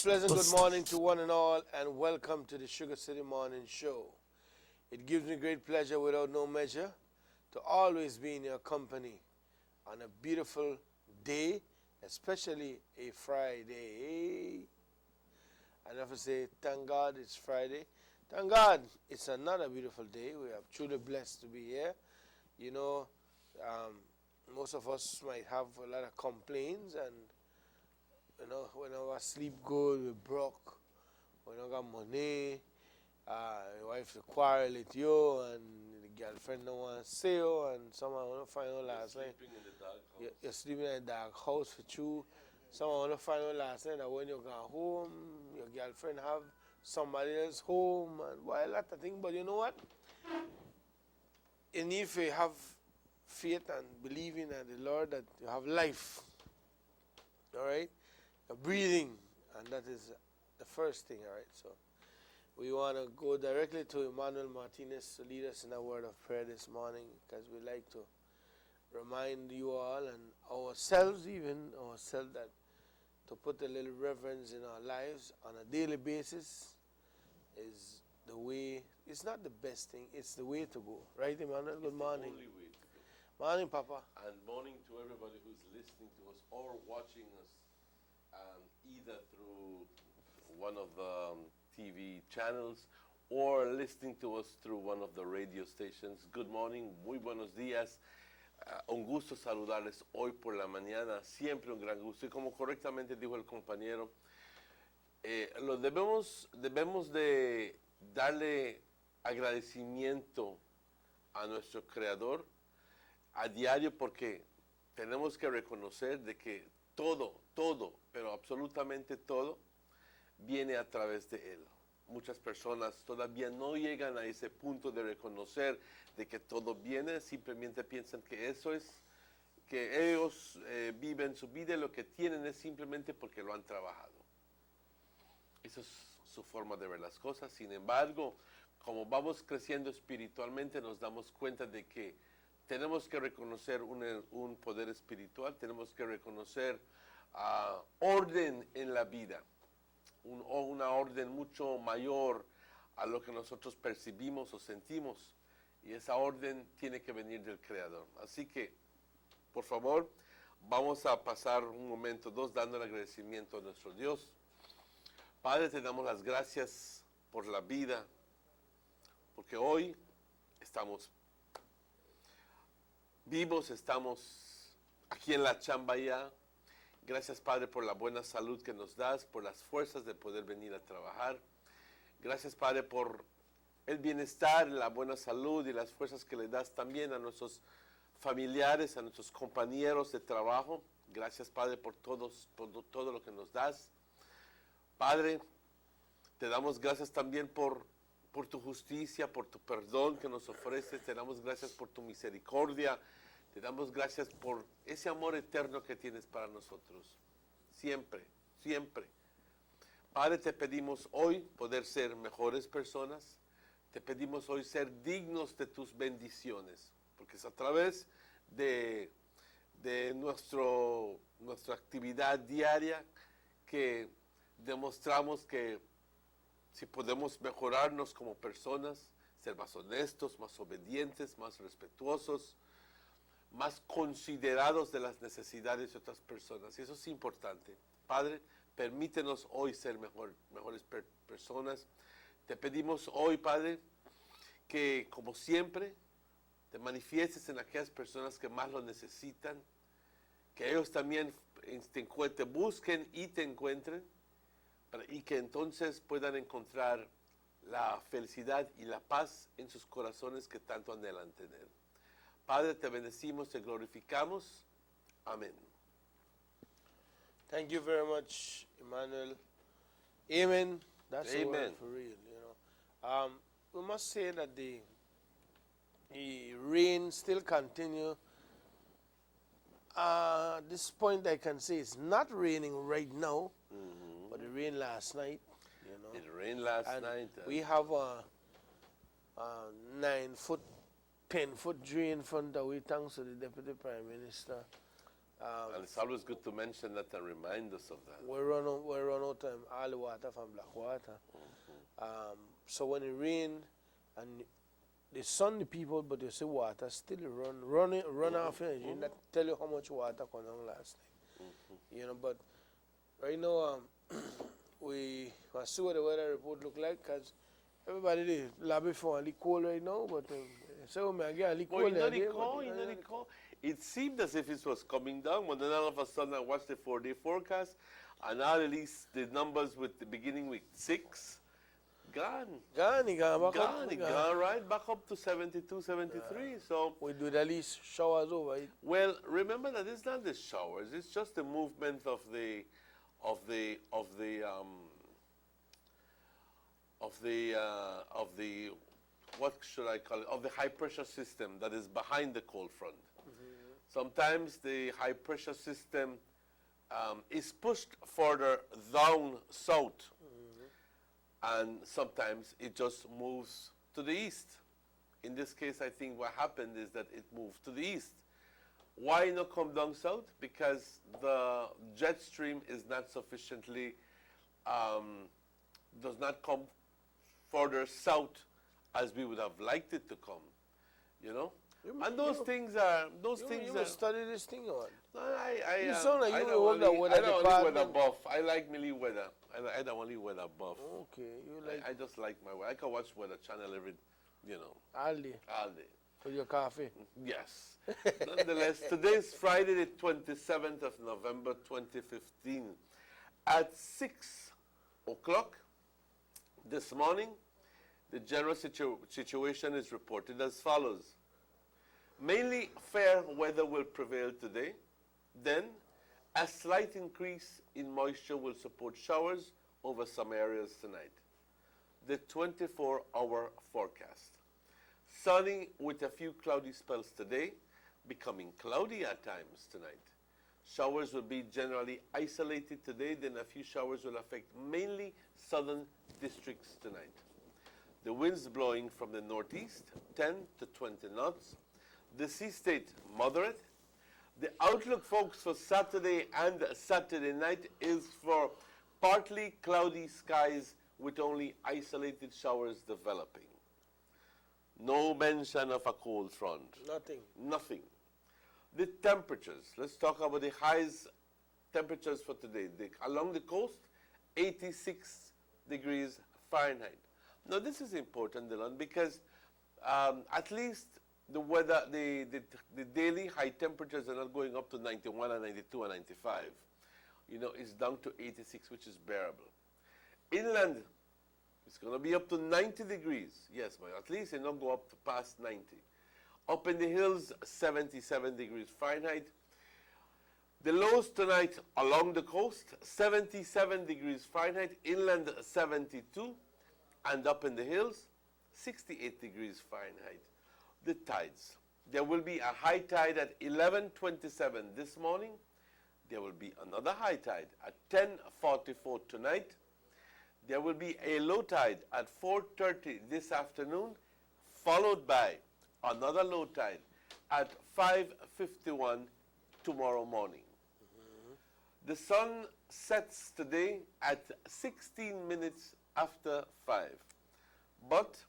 Pleasant good morning to one and all, and welcome to the Sugar City Morning Show. It gives me great pleasure without no measure to always be in your company on a beautiful day, especially a Friday. I never say, thank God it's Friday. Thank God it's another beautiful day. We are truly blessed to be here. You know, most of us might have a lot of complaints, and when our sleep good, we broke. We don't got money. Your wife to quarrel with you, and the girlfriend don't want to see you, and someone want to find out last night. You're sleeping in a dark house with you. Someone want to find out last night that when you got home, your girlfriend have somebody else home, and well, a lot of things. But you know what? You need to have faith and believing in the Lord that you have life. All right? You're breathing, and that is the first thing, all right? So we want to go directly to Emmanuel Martinez to lead us in a word of prayer this morning, because we like to remind you all and ourselves that to put a little reverence in our lives on a daily basis is the way. It's not the best thing, it's the way to go. Right, Emmanuel? Good morning. It's the only way to go. Morning, Papa. And morning to everybody who's listening to us or watching us either through one of the TV channels or listening to us through one of the radio stations. Good morning, muy buenos días. Un gusto saludarles hoy por la mañana, siempre un gran gusto. Y como correctamente dijo el compañero, debemos de darle agradecimiento a nuestro Creador a diario, porque tenemos que reconocer de que todo, pero absolutamente todo viene a través de Él. Muchas personas todavía no llegan a ese punto de reconocer de que todo viene, simplemente piensan que eso es, que ellos viven su vida y lo que tienen es simplemente porque lo han trabajado. Esa es su forma de ver las cosas. Sin embargo, como vamos creciendo espiritualmente, nos damos cuenta de que tenemos que reconocer un poder espiritual, tenemos que reconocer orden en la vida. Una orden mucho mayor a lo que nosotros percibimos o sentimos, y esa orden tiene que venir del Creador. Así que, por favor, vamos a pasar un momento, dando el agradecimiento a nuestro Dios. Padre, te damos las gracias por la vida, porque hoy estamos vivos, estamos aquí en la chamba ya. Gracias, Padre, por la buena salud que nos das, por las fuerzas de poder venir a trabajar. Gracias, Padre, por el bienestar, la buena salud y las fuerzas que le das también a nuestros familiares, a nuestros compañeros de trabajo. Gracias, Padre, por todo lo que nos das. Padre, te damos gracias también por tu justicia, por tu perdón que nos ofreces. Te damos gracias por tu misericordia. Te damos gracias por ese amor eterno que tienes para nosotros. Siempre, siempre. Padre, te pedimos hoy poder ser mejores personas. Te pedimos hoy ser dignos de tus bendiciones. Porque es a través de nuestra actividad diaria que demostramos que si podemos mejorarnos como personas, ser más honestos, más obedientes, más respetuosos, más considerados de las necesidades de otras personas. Y eso es importante. Padre, permítenos hoy ser mejores personas. Te pedimos hoy, Padre, que como siempre te manifiestes en aquellas personas que más lo necesitan, que ellos también te busquen y te encuentren, y que entonces puedan encontrar la felicidad y la paz en sus corazones que tanto anhelan tener. Padre, te bendecimos, te glorificamos. Amén. Thank you very much, Emmanuel. Amen. That's a word Amen. for real, we must say that the rain still continue. At this point, I can say it's not raining right now, but it rained last night. It rained last night. We have a 9-foot, 10-foot drain in front of we, thanks to the Deputy Prime Minister And it's always good to mention that and remind us of that. We run out time all the water from Blackwater. So when it rain and they sun the people, but you see water still run off energy. Not tell you how much water come down last night. You know, but right now we must see what the weather report look like, because everybody they lobby for a little cold right now, but so me get a little Well, cold. you know there, the but, call, you know the call. It seemed as if it was coming down, but then all of a sudden I watched the 4-day forecast, and now at least the numbers with the beginning with 6, gone. Gone back up. Gone right back up to 72, 73. So, We do the least showers over it. well, remember that it's not the showers; it's just the movement of the what should I call it? Of the high pressure system that is behind the cold front. Sometimes the high pressure system is pushed further down south, and sometimes it just moves to the east. In this case, I think what happened is that it moved to the east. Why not come down south? Because the jet stream is not sufficiently, does not come further south as we would have liked it to come, you know? And those things are, You must study this thing on. No, You sound like I you don't work that weather I don't only weather department. buff. I like Millie weather. I don't only weather buff. Okay, you like I just like my weather. I can watch Weather Channel every, all day all day. with your coffee. Yes. Nonetheless, today is Friday, the 27th of November, 2015. At 6 o'clock this morning, the general situation is reported as follows. Mainly fair weather will prevail today. Then, a slight increase in moisture will support showers over some areas tonight. The 24-hour forecast. Sunny with a few cloudy spells today, becoming cloudy at times tonight. Showers will be generally isolated today, then a few showers will affect mainly southern districts tonight. The winds blowing from the northeast, 10 to 20 knots. The sea state, moderate. The outlook, folks, for Saturday and Saturday night is for partly cloudy skies with only isolated showers developing. No mention of a cold front. Nothing. Nothing. The temperatures. Let's talk about the highest temperatures for today. Along the coast, 86 degrees Fahrenheit. Now, this is important, Dylan, because at least the weather, the daily high temperatures are not going up to 91 and 92 and 95. It's down to 86, which is bearable. Inland, it's going to be up to 90 degrees. Yes, but at least it not go up to past 90. Up in the hills, 77 degrees Fahrenheit. The lows tonight along the coast, 77 degrees Fahrenheit. Inland, 72. And up in the hills, 68 degrees Fahrenheit. The tides. There will be a high tide at 11:27 this morning. There will be another high tide at 10:44 tonight. There will be a low tide at 4:30 this afternoon, followed by another low tide at 5:51 tomorrow morning. The sun sets today at 16 minutes after 5. But,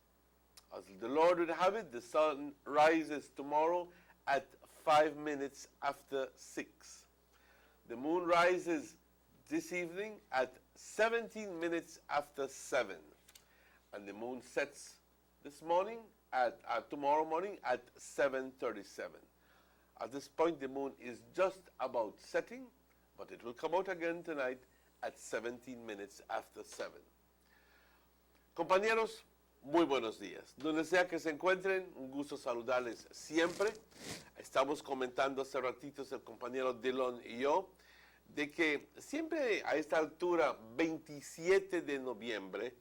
as the Lord would have it, the sun rises tomorrow at 5 minutes after 6. The moon rises this evening at 17 minutes after 7. And the moon sets this morning tomorrow morning at 7:37. At this point, the moon is just about setting, but it will come out again tonight at 17 minutes after 7. Compañeros, muy buenos días. Donde sea que se encuentren, un gusto saludarles siempre. Estamos comentando hace ratitos el compañero Dylan y yo, de que siempre a esta altura, 27 de noviembre,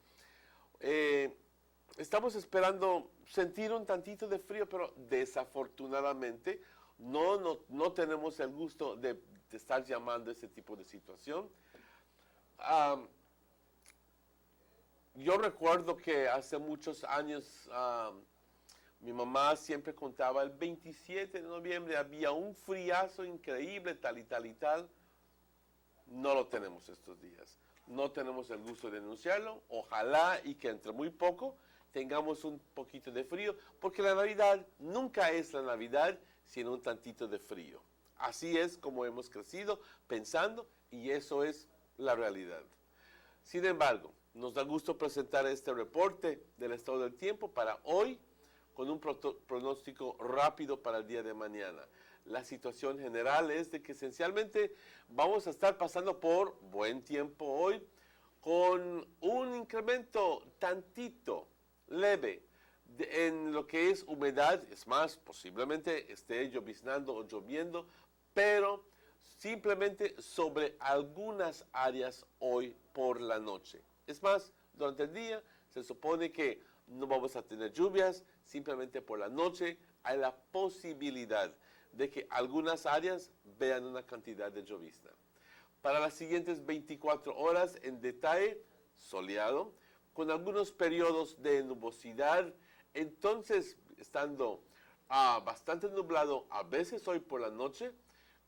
estamos esperando sentir un tantito de frío, pero desafortunadamente no tenemos el gusto de estar llamando a ese tipo de situación. Yo recuerdo que hace muchos años, Mi mamá siempre contaba el 27 de noviembre había un friazo increíble, tal y tal y tal. No lo tenemos estos días. No tenemos el gusto de denunciarlo. Ojalá y que entre muy poco tengamos un poquito de frío, porque la Navidad nunca es la Navidad sin un tantito de frío. Así es como hemos crecido pensando y eso es la realidad. Sin embargo, nos da gusto presentar este reporte del estado del tiempo para hoy con un pronóstico rápido para el día de mañana. La situación general es de que esencialmente vamos a estar pasando por buen tiempo hoy con un incremento tantito leve en lo que es humedad. Es más, posiblemente esté lloviznando o lloviendo, pero simplemente sobre algunas áreas hoy por la noche. Es más, durante el día se supone que no vamos a tener lluvias, simplemente por la noche hay la posibilidad de que algunas áreas vean una cantidad de llovizna. Para las siguientes 24 horas en detalle, soleado, con algunos periodos de nubosidad, entonces estando bastante nublado a veces hoy por la noche,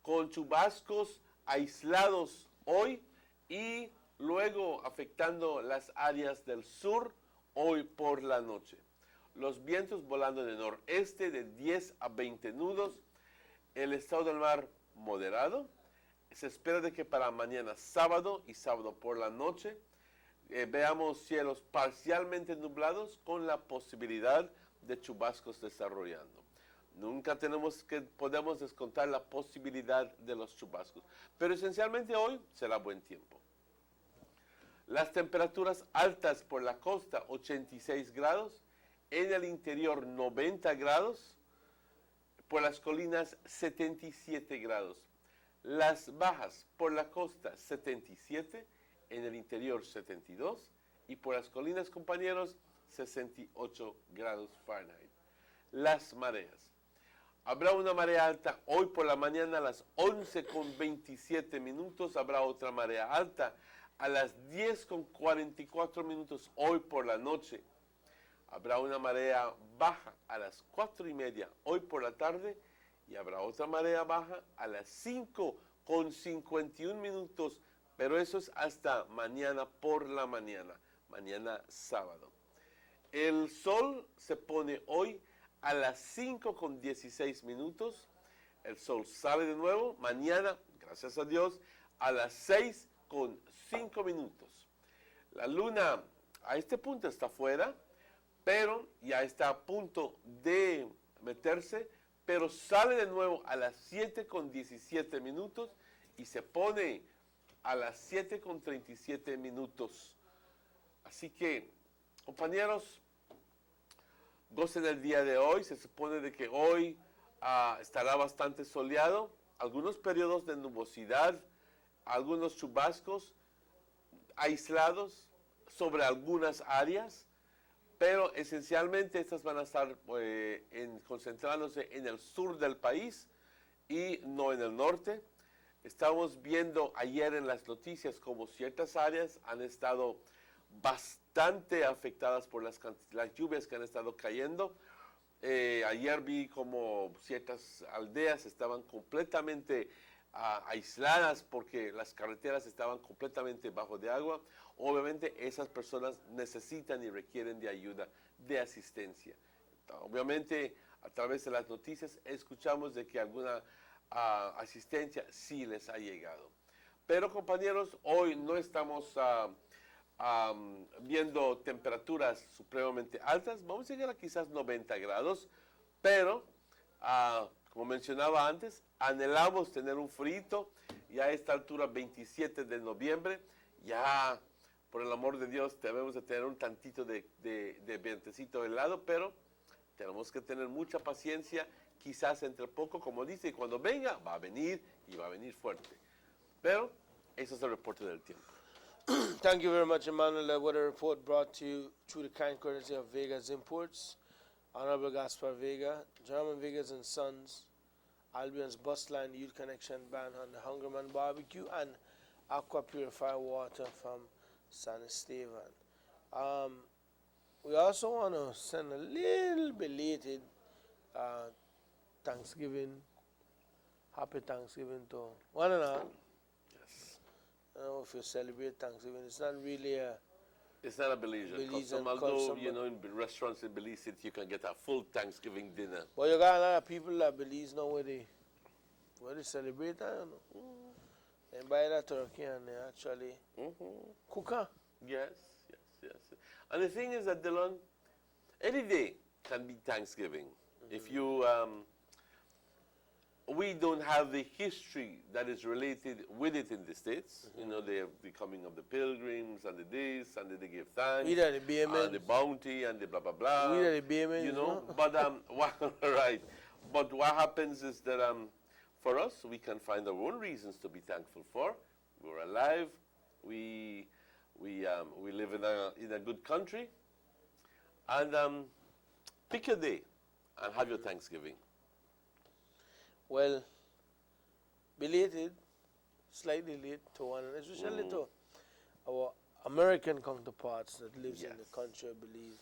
con chubascos aislados hoy y luego afectando las áreas del sur hoy por la noche. Los vientos volando de noreste de 10 a 20 nudos, el estado del mar moderado. Se espera de que para mañana sábado y sábado por la noche veamos cielos parcialmente nublados con la posibilidad de chubascos desarrollando. Nunca podemos descontar la posibilidad de los chubascos, pero esencialmente hoy será buen tiempo. Las temperaturas altas por la costa 86 grados, en el interior 90 grados, por las colinas 77 grados. Las bajas por la costa 77, en el interior 72 y por las colinas, compañeros, 68 grados Fahrenheit. Las mareas. Habrá una marea alta hoy por la mañana a las 11:27. Habrá otra marea alta a las 10:44 hoy por la noche. Habrá una marea baja a las 4:30 hoy por la tarde y habrá otra marea baja a las 5:51, pero eso es hasta mañana por la mañana, mañana sábado. El sol se pone hoy a las 5:16. El sol sale de nuevo mañana, gracias a Dios, a las 6:05. La luna a este punto está fuera, pero ya está a punto de meterse, pero sale de nuevo a las 7:17 y se pone a las 7:37. Así que, compañeros, gocen el día de hoy. Se supone de que hoy estará bastante soleado, algunos periodos de nubosidad, algunos chubascos aislados sobre algunas áreas, pero esencialmente estas van a estar concentrándose en el sur del país y no en el norte. Estamos viendo ayer en las noticias como ciertas áreas han estado bastante afectadas por las lluvias que han estado cayendo. Ayer vi como ciertas aldeas estaban completamente aisladas porque las carreteras estaban completamente bajo de agua. Obviamente esas personas necesitan y requieren de ayuda, de asistencia. Obviamente a través de las noticias escuchamos de que alguna asistencia sí les ha llegado. Pero compañeros, hoy no estamos viendo temperaturas supremamente altas. Vamos a llegar a quizás 90 grados, pero como mencionaba antes, anhelamos tener un frito y a esta altura 27 de noviembre, ya por el amor de Dios debemos de tener un tantito de vientecito helado, pero tenemos que tener mucha paciencia, quizás entre poco, como dice, y cuando venga va a venir y va a venir fuerte. Pero eso es el reporte del tiempo. Thank you very much, Emmanuel. That weather report brought to you through the kind courtesy of Vega's Imports, Honorable Gaspar Vega, German Vegas and Sons, Albion's Bus Line, Youth Connection Band, and the Hungerman Barbecue, and Aqua Purified Water from San Esteban. We also want to send a little belated uh, Thanksgiving, happy Thanksgiving to one and all. Yes. If you celebrate Thanksgiving, it's not really a It's not a Belizean Belizean custom, although, custom, you but- know, in restaurants in Belize City, you can get a full Thanksgiving dinner. But you got a lot of people that Belize now where they celebrate that, you know. They buy that turkey and they actually cook her. Yes, yes, yes. And the thing is that, Dylan, any day can be Thanksgiving. If you, we don't have the history that is related with it in the States. You know, the coming of the pilgrims and the this and the they give thanks. We are the Baymen. And the bounty and the blah, blah, blah. We are the Baymen, You know, but, right. But what happens is that for us, we can find our own reasons to be thankful for. We're alive. We live in a good country. And pick a day and have your Thanksgiving. Well, belated, slightly late to one, and especially to our American counterparts that lives in the Yes. country, I believe.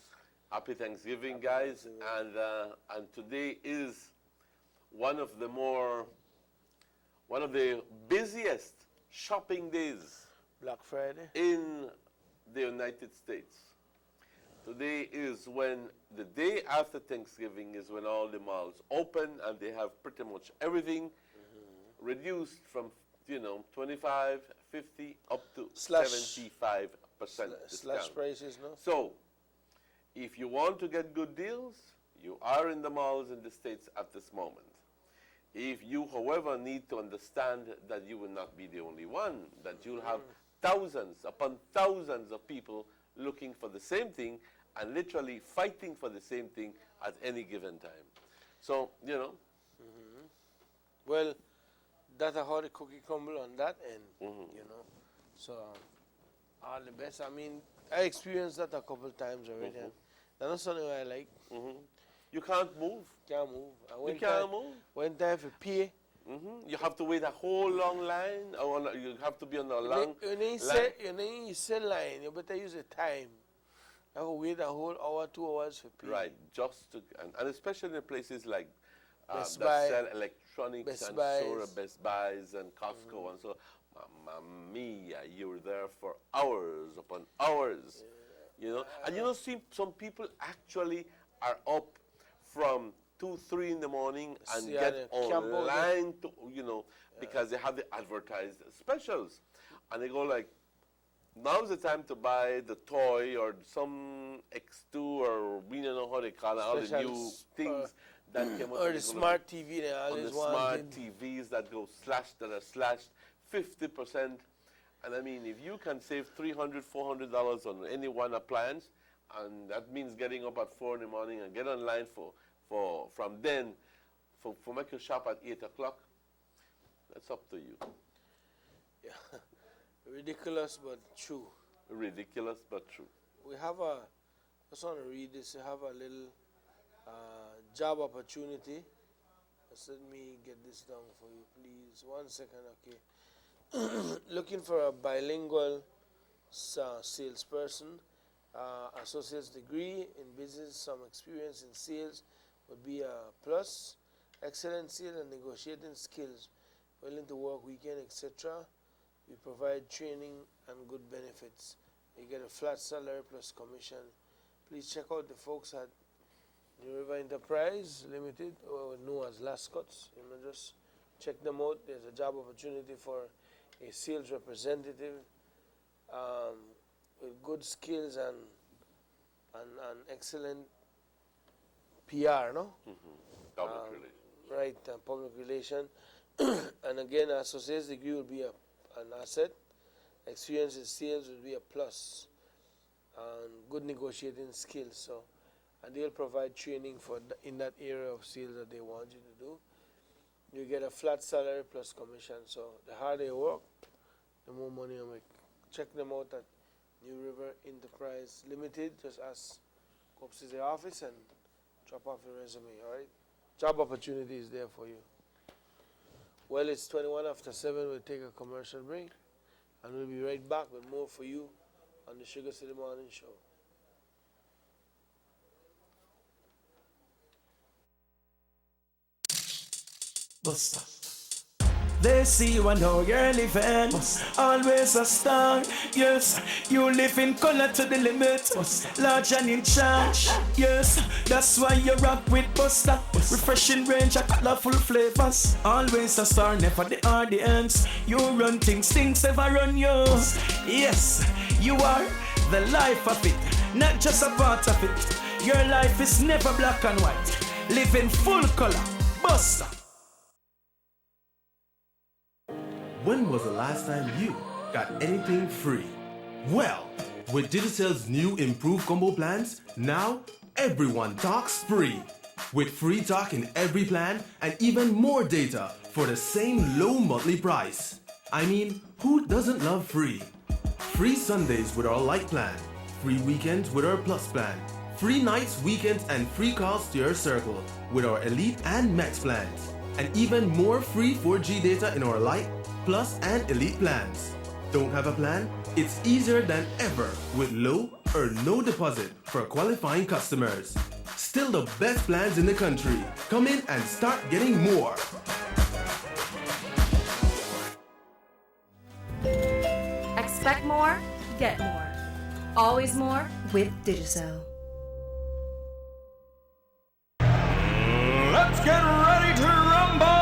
Happy Thanksgiving, guys. Thanksgiving. And today is one of the busiest shopping days Black Friday. in the United States. Today is when the day after Thanksgiving is when all the malls open and they have pretty much everything reduced from 25, 50 up to Slash- 75% Slash discount. prices, no? So, if you want to get good deals, you are in the malls in the States at this moment. If you, however, need to understand that you will not be the only one, that you'll have thousands upon thousands of people looking for the same thing and literally fighting for the same thing at any given time. So, Well, that's how the cookie crumble on that end, you know. So, all the best. I mean, I experienced that a couple times already. And that's something I like. you can't move. Can't move. And You when can't time, move. when time for pay, You have to wait a whole long line, or you have to be on a long line. you say line, you better use the time. You have to wait a whole hour, 2 hours for pay. Right, just to, and especially in places like Best that Buy, sell electronics Best and Buys. Sora, Best Buys and Costco and so. Mamma mia, you were there for hours upon hours, And some people actually are up from 2, 3 in the morning and Yeah, get they camp out there. online to, because they have the advertised specials, and they go like, now's the time to buy the toy or some X2 or we don't know how they call it, all the Special new things that came out. Or and the it's gonna smart TV they on always the smart wanted. TVs that are slashed 50%. And I mean, if you can save $300, $400 on any one appliance, and that means getting up at 4 in the morning and get online from then for make you shop at 8 o'clock, that's up to you. Yeah. Ridiculous but true. Ridiculous but true. We have just want to read this. We have a little job opportunity. Just let me get this down for you, please. 1 second, okay. Looking for a bilingual salesperson, associate's degree in business, some experience in sales would be a plus. Excellent sales and negotiating skills, willing to work weekend, etc. We provide training and good benefits. You get a flat salary plus commission. Please check out the folks at New River Enterprise Limited, or known as Lascots. Just check them out. There's a job opportunity for a sales representative with good skills and excellent PR, no? Public relations. Right, public relation. And again, associate's degree will be an asset. Experience in sales will be a plus. And good negotiating skills. So, and they'll provide training in that area of sales that they want you to do. You get a flat salary plus commission. So the harder you work, the more money you make. Check them out at New River Enterprise Limited. Just ask, go up to the office and drop off your resume, all right? Job opportunity is there for you. Well, it's 21 after 7. We'll take a commercial break. And we'll be right back with more for you on the Sugar City Morning Show. Buster. They see you and know you're living. Always a star. Yes, you live in color to the limit. Large and in charge. Yes, that's why you rock with Buster. Refreshing range of colorful flavors. Always a star, never the audience. You run things ever run you. Yes, you are the life of it, not just a part of it. Your life is never black and white. Live in full color. Buster. When was the last time you got anything free? Well, with Digicell's new improved combo plans, now everyone talks free. With free talk in every plan and even more data for the same low monthly price. I mean, who doesn't love free? Free Sundays with our light plan, free weekends with our plus plan, free nights, weekends, and free calls to your circle with our elite and max plans, and even more free 4G data in our light, plus, and elite plans. Don't have a plan? It's easier than ever with low or no deposit for qualifying customers. Still the best plans in the country. Come in and start getting more. Expect more, get more. Always more with Digicel. Let's get ready to rumble!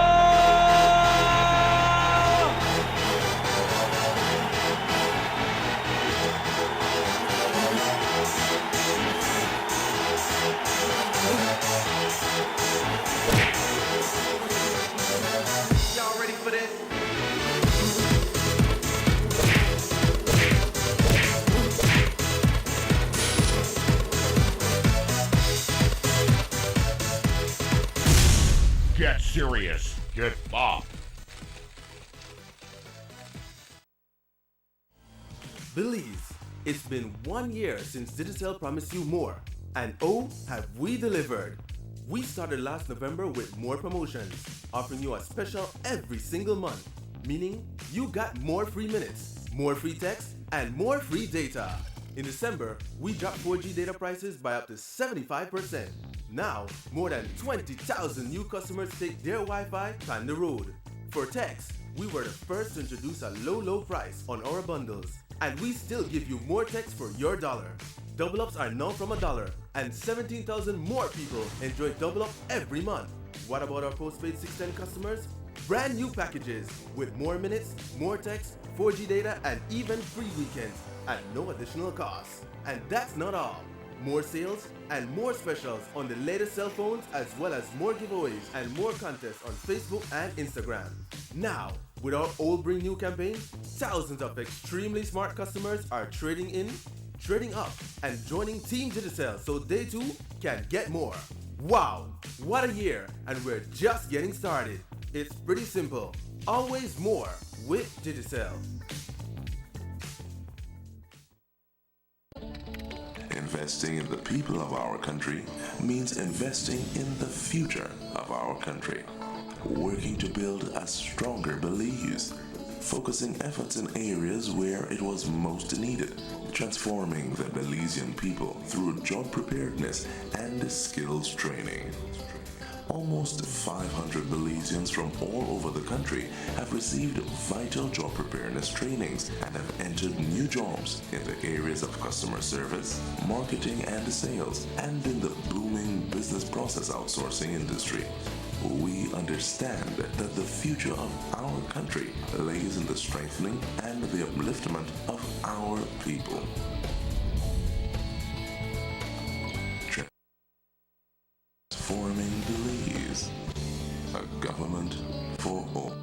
Y'all ready for this? Get serious. Get bopped. Belize, it's been 1 year since Digicel promised you more. And oh, have we delivered. We started last November with more promotions, offering you a special every single month, meaning you got more free minutes, more free text, and more free data. In December, we dropped 4G data prices by up to 75%. Now, more than 20,000 new customers take their Wi-Fi on the road. For text, we were the first to introduce a low price on our bundles. And we still give you more text for your dollar. Double ups are now from $1, and 17,000 more people enjoy double up every month. What about our postpaid 610 customers? Brand new packages with more minutes, more text, 4G data, and even free weekends at no additional cost. And that's not all. More sales and more specials on the latest cell phones, as well as more giveaways and more contests on Facebook and Instagram. Now, with our Old Bring New campaign, thousands of extremely smart customers are trading in, trading up, and joining Team Digicel so they too can get more. Wow, what a year, and we're just getting started. It's pretty simple. Always more with Digicel. Investing in the people of our country means investing in the future of our country. Working to build a stronger Belize, focusing efforts in areas where it was most needed, transforming the Belizean people through job preparedness and skills training. Almost 500 Belizeans from all over the country have received vital job preparedness trainings and have entered new jobs in the areas of customer service, marketing and sales, and in the booming business process outsourcing industry. We understand that the future of our country lays in the strengthening and the upliftment of our people. Transforming Belize, a government for all.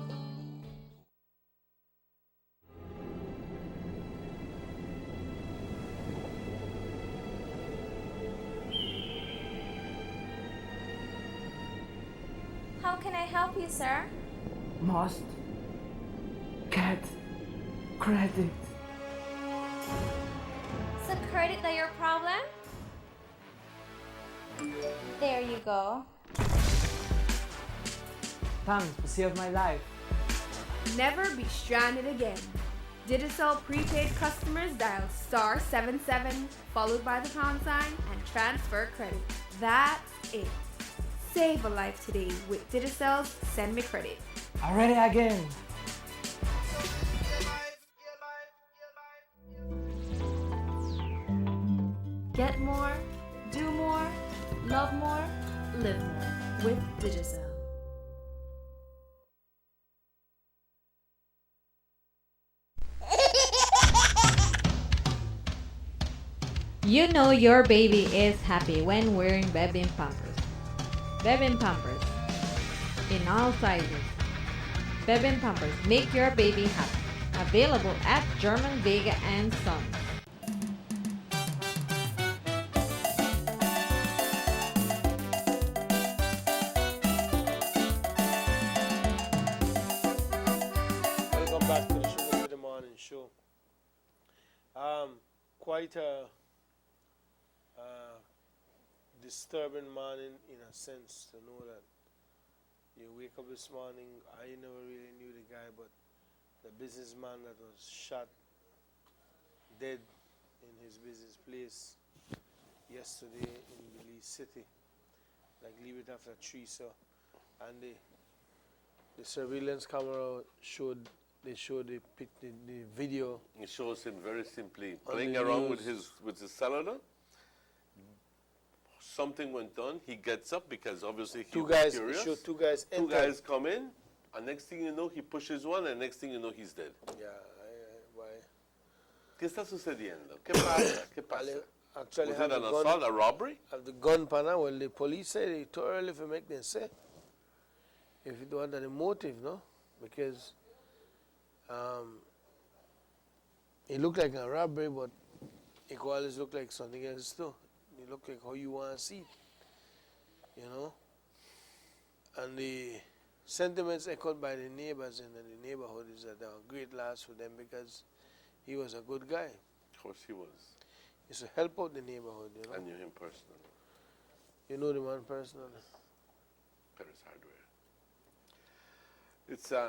How can I help you, sir? Must get credit. Is the credit that your problem? There you go. Thanks for saving my life. Never be stranded again. Digicel prepaid customers dial *77 followed by the pound sign and transfer credit. That's it. Save a life today with Digicel's Send Me Credit. Already again. Get more, do more, love more, live more with Digicel. You know your baby is happy when wearing Bebin Pampers. Bebin Pampers in all sizes. Bebin Pampers make your baby happy. Available at German Vega and Sons. Welcome back to the Sugar City Morning Show. Quite a disturbing morning in a sense to know that you wake up this morning. I never really knew the guy, but the businessman that was shot dead in his business place yesterday in Belize City, like leave it after 3, so, and the surveillance camera showed the video. It shows him very simply On playing the around with news. his cellular. Something went on. He gets up because obviously he Two was guys, curious. two guys Two entered. guys come in, and next thing you know, he pushes one, and next thing you know, he's dead. Yeah, why? ¿Qué está sucediendo? ¿Qué pasa? ¿Qué pasa? Actually, Was have it an the gun, assault, a robbery? have the gun panel. Well, the police said it's too early to make them say if it was the motive, no, because it looked like a robbery, but it could always look like something else too. It looked like how you want to see it, you know. And the sentiments echoed by the neighbors in the neighborhood is that there were great loss for them because he was a good guy. Of course he was. He used to help out the neighborhood, you know. I knew him personally. You know the man personally. Paris Hardware.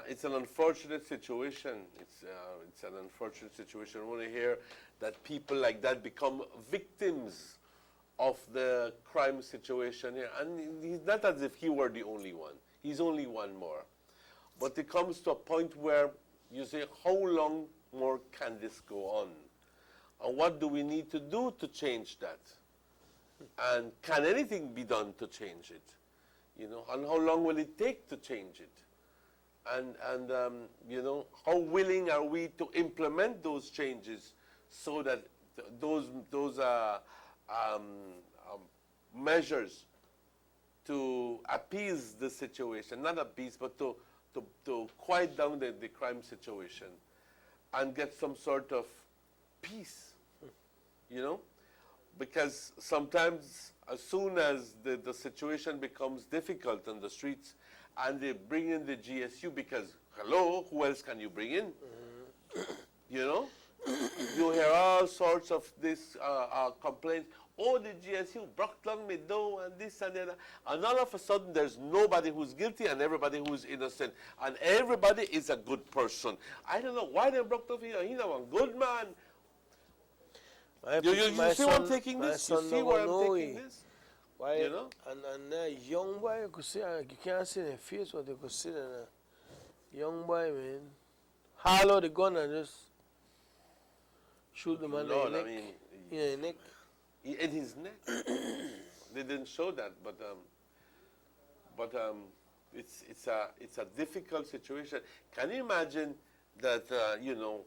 It's an unfortunate situation. It's an unfortunate situation. We want to hear that people like that become victims of the crime situation here. And it's not as if he were the only one. He's only one more. But it comes to a point where you say, how long more can this go on? And what do we need to do to change that? And can anything be done to change it? You know, and how long will it take to change it? And you know, how willing are we to implement those changes so that those measures to appease the situation, not appease, but to quiet down the crime situation and get some sort of peace, you know? Because sometimes as soon as the situation becomes difficult on the streets and they bring in the GSU because, hello, who else can you bring in? You know? You hear all sorts of this complaints. Oh, the GSU broke down my door and this and that. And all of a sudden, there's nobody who's guilty and everybody who's innocent. And everybody is a good person. I don't know why they broke down. He's a good man. You see where I'm taking this? You see where I'm taking this? Why, you know? And a young boy, you could see, you can't see their face, but you could see that young boy, man, hollow the gun and just shoot the man in the neck. I mean, in the neck. In his neck. They didn't show that, but it's a difficult situation. Can you imagine that you know?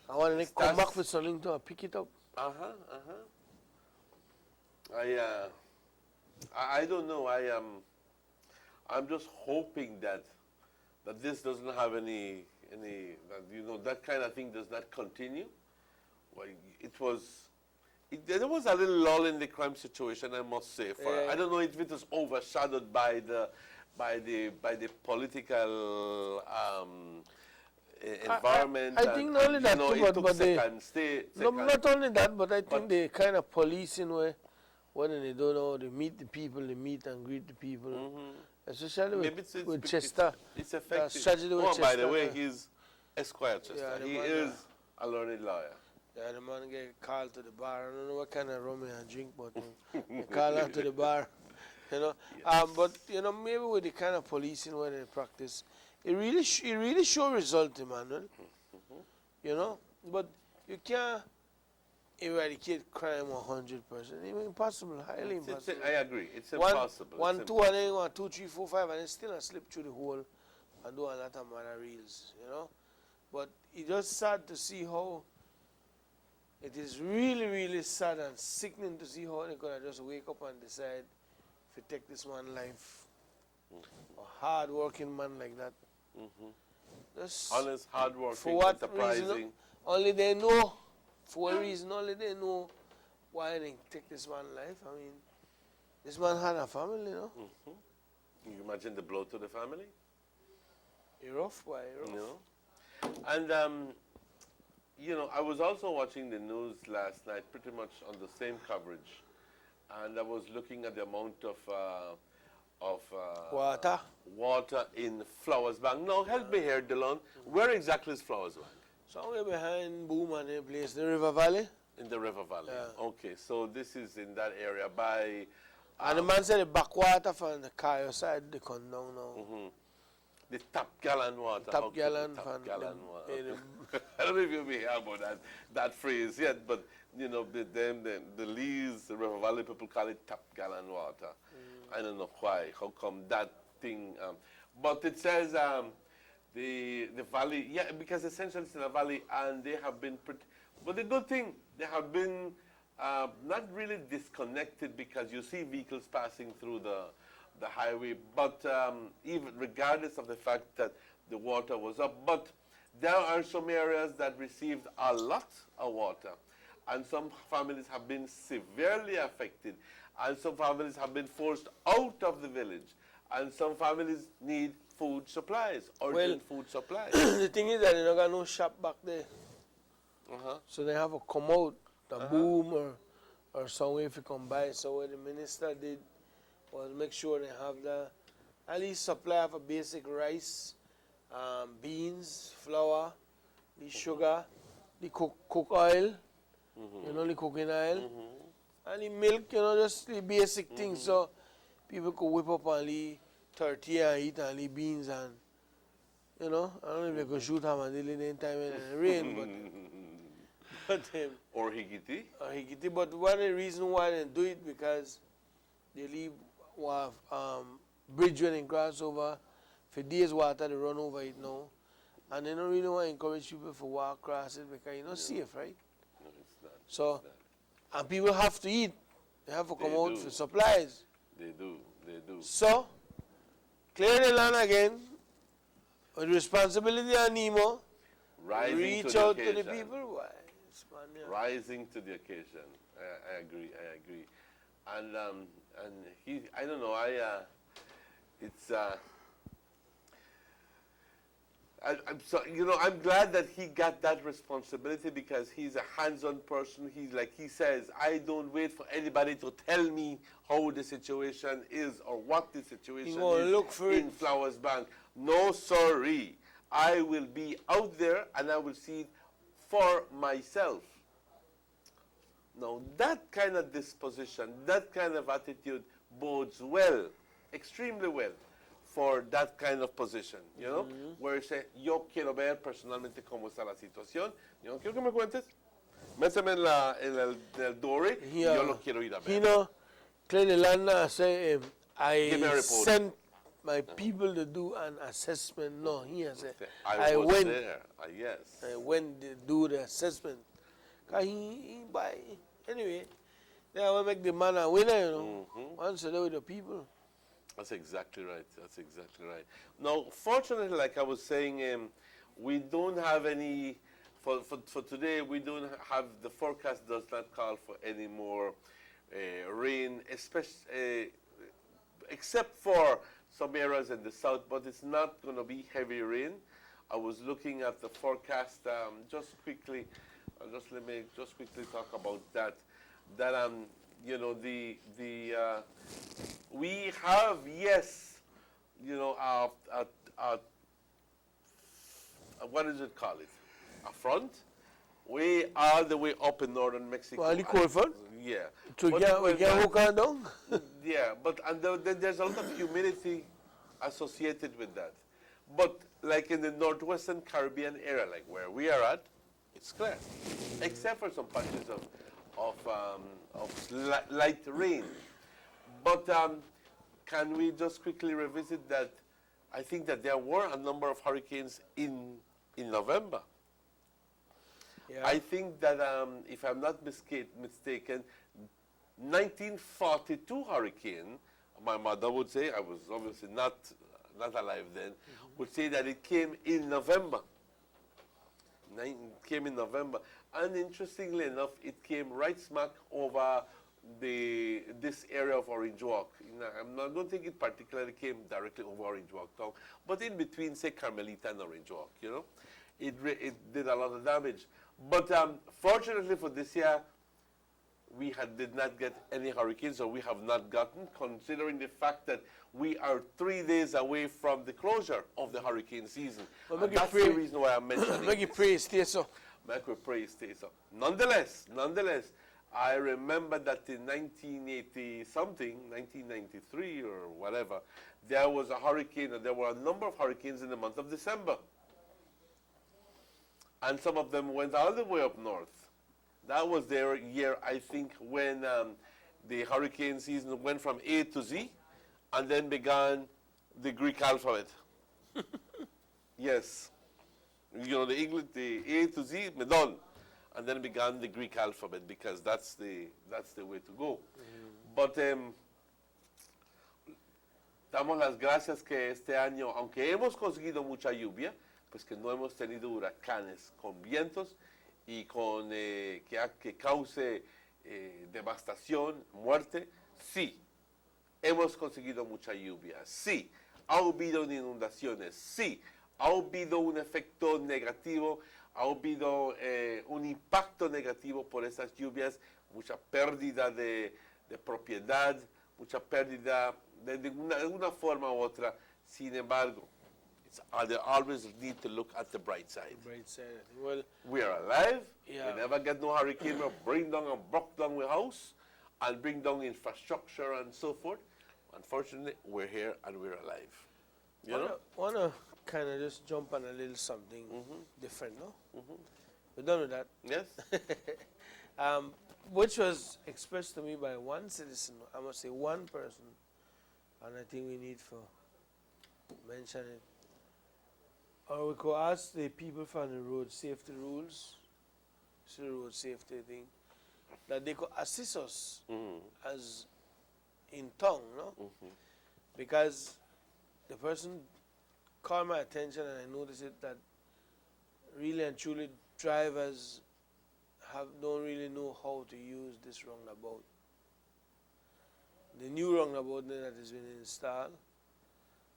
I want to come back with something to pick it up. I don't know. I'm just hoping that this doesn't have any that, you know, that kind of thing does not continue. Well, there was a little lull in the crime situation, I must say. I don't know if it was overshadowed by the political environment. I think not only that, you know, too, it took not only that, but I think the kind of policing where when they don't know, they meet the people, they meet and greet the people. Especially with Chester. It's effective. Strategy with By Chester, the way, he's Esquire Chester. Yeah, he is a learned lawyer. Yeah, the man get called to the bar. I don't know what kind of rum he drink, but he call out to the bar. You know, but you know, maybe with the kind of policing where they practice, it really show result, Emmanuel. You know, but you can't eradicate crime 100%. It's impossible, highly impossible. I agree. It's impossible. One, two, and then 1, 2, 3, 4, 5, and then still slip through the hole and do a lot of manner reels, you know. But it's just sad to see how it is really sad and sickening to see how they could have just wake up and decide to take this man's life. A hard-working man like that. Just honest, hardworking, for what enterprising. reason? Only they know. For a reason, only they know why they take this man's life. I mean, this man had a family, you know. Can you imagine the blow to the family? A rough boy, rough. You know? And, you know, I was also watching the news last night, pretty much on the same coverage. And I was looking at the amount of water in Flowers Bank. Now, help me here, Delon. Where exactly is Flowers Bank? Somewhere behind Boom and a place, the River Valley. In the River Valley. Yeah. Okay, so this is in that area by... and the man said the backwater from the Cayo side, they come down now. The top gallon water. Top gallon top from gallon water. I don't know if you'll be here about that phrase yet, but you know, the Lees, the River Valley people call it top gallon water. I don't know why. How come that thing? But it says the valley, yeah, because essentially it's in a valley, and they have been. But the good thing, they have been not really disconnected, because you see vehicles passing through the highway. But even regardless of the fact that the water was up, but there are some areas that received a lot of water, and some families have been severely affected, and some families have been forced out of the village, and some families need food supplies, urgent food supplies. The thing is that they don't got no shop back there. So they have to come out, the Boom or somewhere if you come by. So what the minister did was make sure they have at least supply of a basic rice, beans, flour, the sugar, the cook oil, you know, the cooking oil, and the milk, you know, just the basic things. So people could whip up and the tortilla and eat and the beans, and, you know, I don't know if they could shoot ham and in the time in the rain, but or higiti. But one of the reasons why they do it, because they leave bridge when they cross over, for days water they run over it now, and they don't really want to encourage people to walk across it because it's not safe, right? No, it's not. So, and people have to eat. They have to come out do. for supplies. They do. So, clear the land again, with responsibility on Nemo, reach out to the people. Why? Rising to the occasion. I agree. And he, I don't know. I'm so, you know, I'm glad that he got that responsibility, because he's a hands-on person. He's like he says, I don't wait for anybody to tell me how the situation is or what the situation is look for in Flowers Bank. No, sorry. I will be out there and I will see it for myself. Now, that kind of disposition, that kind of attitude bodes well, extremely well, for that kind of position, you know, where you say, yo quiero ver personalmente cómo está la situación, yo quiero que me cuentes, méteme en el dory, y yo lo quiero ir a ver. You know, clearly Landa say, Give me a I report. sent my people to do an assessment. No, he has said, I was went there, yes. I went to do the assessment. Cause he buy. Anyway, they will make the man a winner, you know, once they with the people. That's exactly right. Now, fortunately, like I was saying, we don't have any, for today, we don't have, the forecast does not call for any more rain, especially, except for some areas in the south, but it's not going to be heavy rain. I was looking at the forecast just quickly. Let me just quickly talk about that. That you know, we have, yes, you know, what does it call it? A front way all the way up in northern Mexico. Well, the cold front? Yeah. So we can't hook on down? Yeah, but then there's a lot of humidity associated with that. But like in the northwestern Caribbean area, like where we are at, it's clear, except for some patches of light rain. But can we just quickly revisit that? I think that there were a number of hurricanes in November. Yeah. I think that, if I'm not mistaken, 1942 hurricane, my mother would say, I was obviously not alive then, would say that it came in November. Came in November. And interestingly enough, it came right smack over this area of Orange Walk. I don't think it particularly came directly over Orange Walk town, but in between, say, Carmelita and Orange Walk, you know. It did a lot of damage. But fortunately for this year, we did not get any hurricanes, or we have not gotten, considering the fact that we are 3 days away from the closure of the hurricane season. Well, And that's the reason why I'm mentioning Make you pray, stay so. Make we pray, stay so. Nonetheless, I remember that in 1980-something, 1993 or whatever, there was a hurricane, and there were a number of hurricanes in the month of December. And some of them went all the way up north. That was their year, I think, when the hurricane season went from A to Z, and then began the Greek alphabet. Yes. You know, the English, the A to Z, Medon. And then began the Greek alphabet, because that's the way to go. But damos las gracias que este año, aunque hemos conseguido mucha lluvia, pues que no hemos tenido huracanes con vientos y con que cause devastación, muerte. Sí, hemos conseguido mucha lluvia. Sí, ha habido inundaciones. Sí, ha habido un efecto negativo, ha habido un impacto negativo por esas lluvias, mucha pérdida de propiedad, mucha pérdida de una forma u otra. Sin embargo, they always need to look at the bright side. Bright side. Well, We are alive. Yeah. We never get no hurricane or bring down and broke down the house and bring down infrastructure and so forth. Unfortunately, we're here and we're alive. You know? wanna kind of just jump on a little something different, no? We're done with that. Yes? Which was expressed to me by one citizen, I must say one person, and I think we need to mention it. Or we could ask the people from the road safety rules, the road safety thing, that they could assist us as in tongue, no? Because the person called my attention, and I noticed it, that really and truly drivers don't really know how to use this roundabout. The new roundabout that has been installed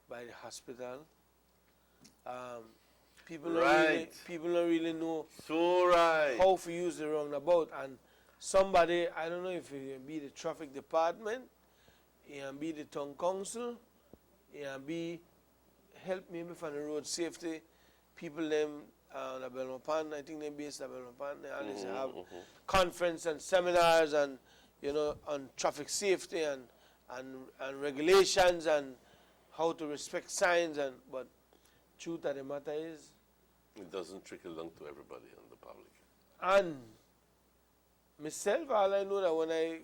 by the hospital, people don't really know So right. how to use the roundabout. And somebody, I don't know if it can be the traffic department, it can be the town council, it can be help maybe from the road safety people them at Belmopan. I think they're based at Belmopan. They always have conference and seminars and on traffic safety and regulations and how to respect signs but truth of the matter is It doesn't trickle down to everybody and the public. and myself, all I know that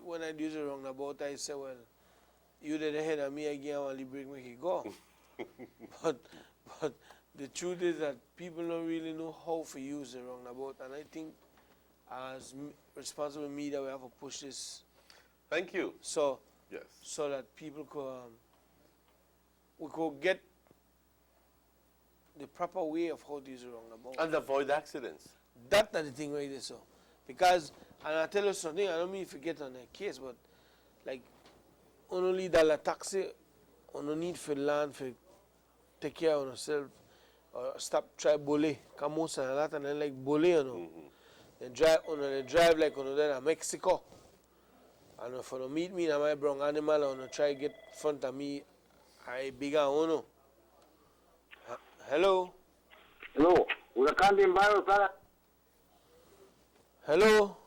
when I do the roundabout, I say, well, you did ahead of me again, I want to break make it go. but the truth is that people don't really know how to use the roundabout, and I think as responsible media, we have to push this Thank you. so Yes. so that people we could get the proper way of how to use the roundabout. And avoid accidents. That's the thing right there, so. Because, and I tell you something, I don't mean if you get on a case, but like, only the taxi, on need for land, for take care of yourself, or stop, try bully, come out and that, and then like bully, They drive like on there in Mexico. And if you meet me and my brown animal, and try get front of me, I bigger uno. Hello? Hello, Huracán de Embargo, para. Hello?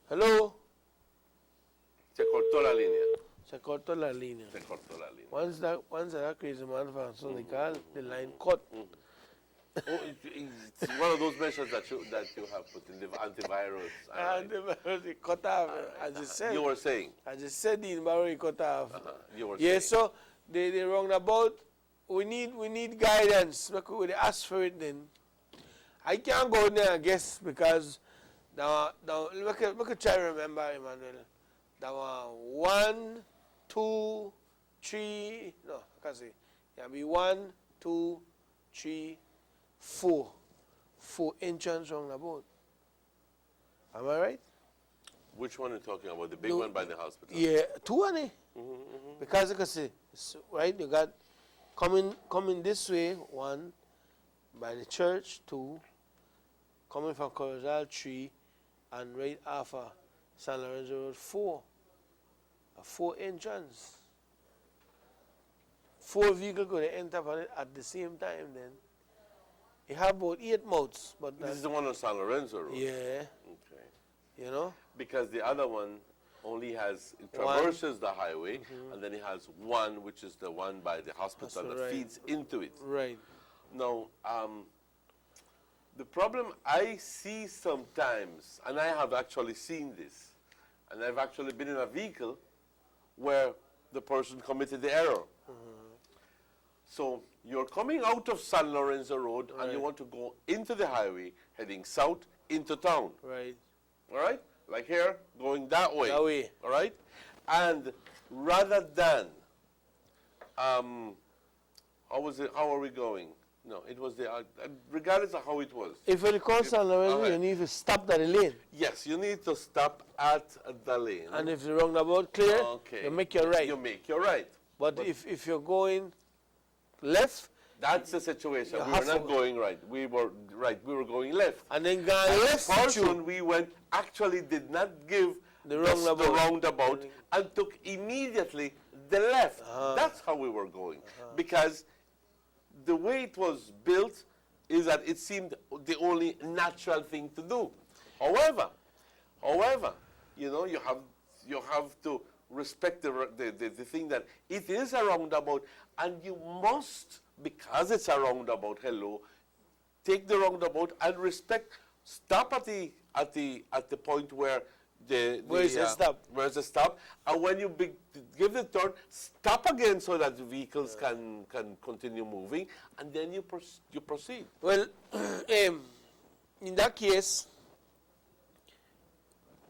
Hello? Se cortó la línea. Se cortó la línea. Se cortó la línea. Once that crazy man found something called, the line cut. Oh, it's one of those measures that you have put in the antivirus. And they cut off, as you said. You were saying. As you said, the Barry cut off. You were Yeah, saying. so they roundabout, we need guidance. We ask for it then. I can't go there, I guess, because now we could try to remember, Emmanuel. There were 1, 2, 3, no, I can't say. Yeah, be 1, 2, 3, 4. 4 entrance roundabout. Am I right? Which one are you talking about? The big No. one by the hospital? Yeah, 2 on it. Because you can see, right, you got coming this way, 1, by the church, 2, coming from Corozal, 3, and right after San Lorenzo Road, 4. A 4 entrance. 4 vehicles going to enter on it at the same time then. You have about 8 modes, but This is the one on San Lorenzo Road? yeah, Okay. you know. Because the other one only has, it traverses the highway, and then it has one, which is the one by the hospital that right. feeds into it. Right. Now, the problem I see sometimes, and I have actually seen this, and I've actually been in a vehicle where the person committed the error. So you're coming out of San Lorenzo Road and you want to go into the highway, heading south into town. Right. All right? Like here, going that way. That way. All right? And rather than, how are we going? No, it was the, regardless of how it was. If you cross San Lorenzo, okay. you need to stop at the lane. Yes, you need to stop at the lane. And if the roundabout clear, Okay. you make your right. You make your right. But if you're going left, That's the situation. You We have were not to- going right. We were right. We were going left. and then go And left, the person you. we went actually did not give The us roundabout. roundabout and took immediately the left. That's how we were going. Because the way it was built is that it seemed the only natural thing to do. However, you know, you have to respect the thing that it is a roundabout, and you must, because it's a roundabout, take the roundabout and stop at the point where Where is the stop? Where's the stop? And when you give the turn, stop again so that the vehicles can continue moving, and then you proceed. Well, in that case,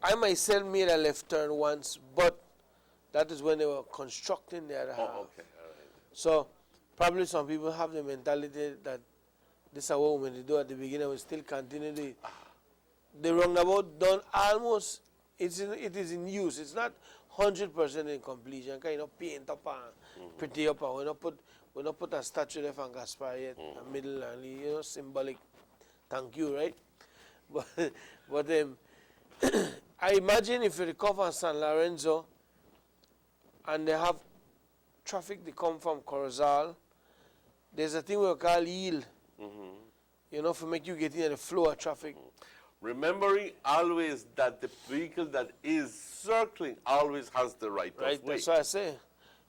I myself made a left turn once, but that is when they were constructing the other half. Oh, okay, all right. So probably some people have the mentality that this is what when they do at the beginning, we still continue the roundabout done almost. It is in use. It's not 100% in completion. Kind of paint up and pretty up, and we not put a statue there from Gaspar yet, a middle and symbolic. Thank you, right? But I imagine if you recover San Lorenzo, and they have traffic they come from Corozal, there's a thing we call yield. For make you get in the flow of traffic. Remembering always that the vehicle that is circling always has the right of way. That's what I say.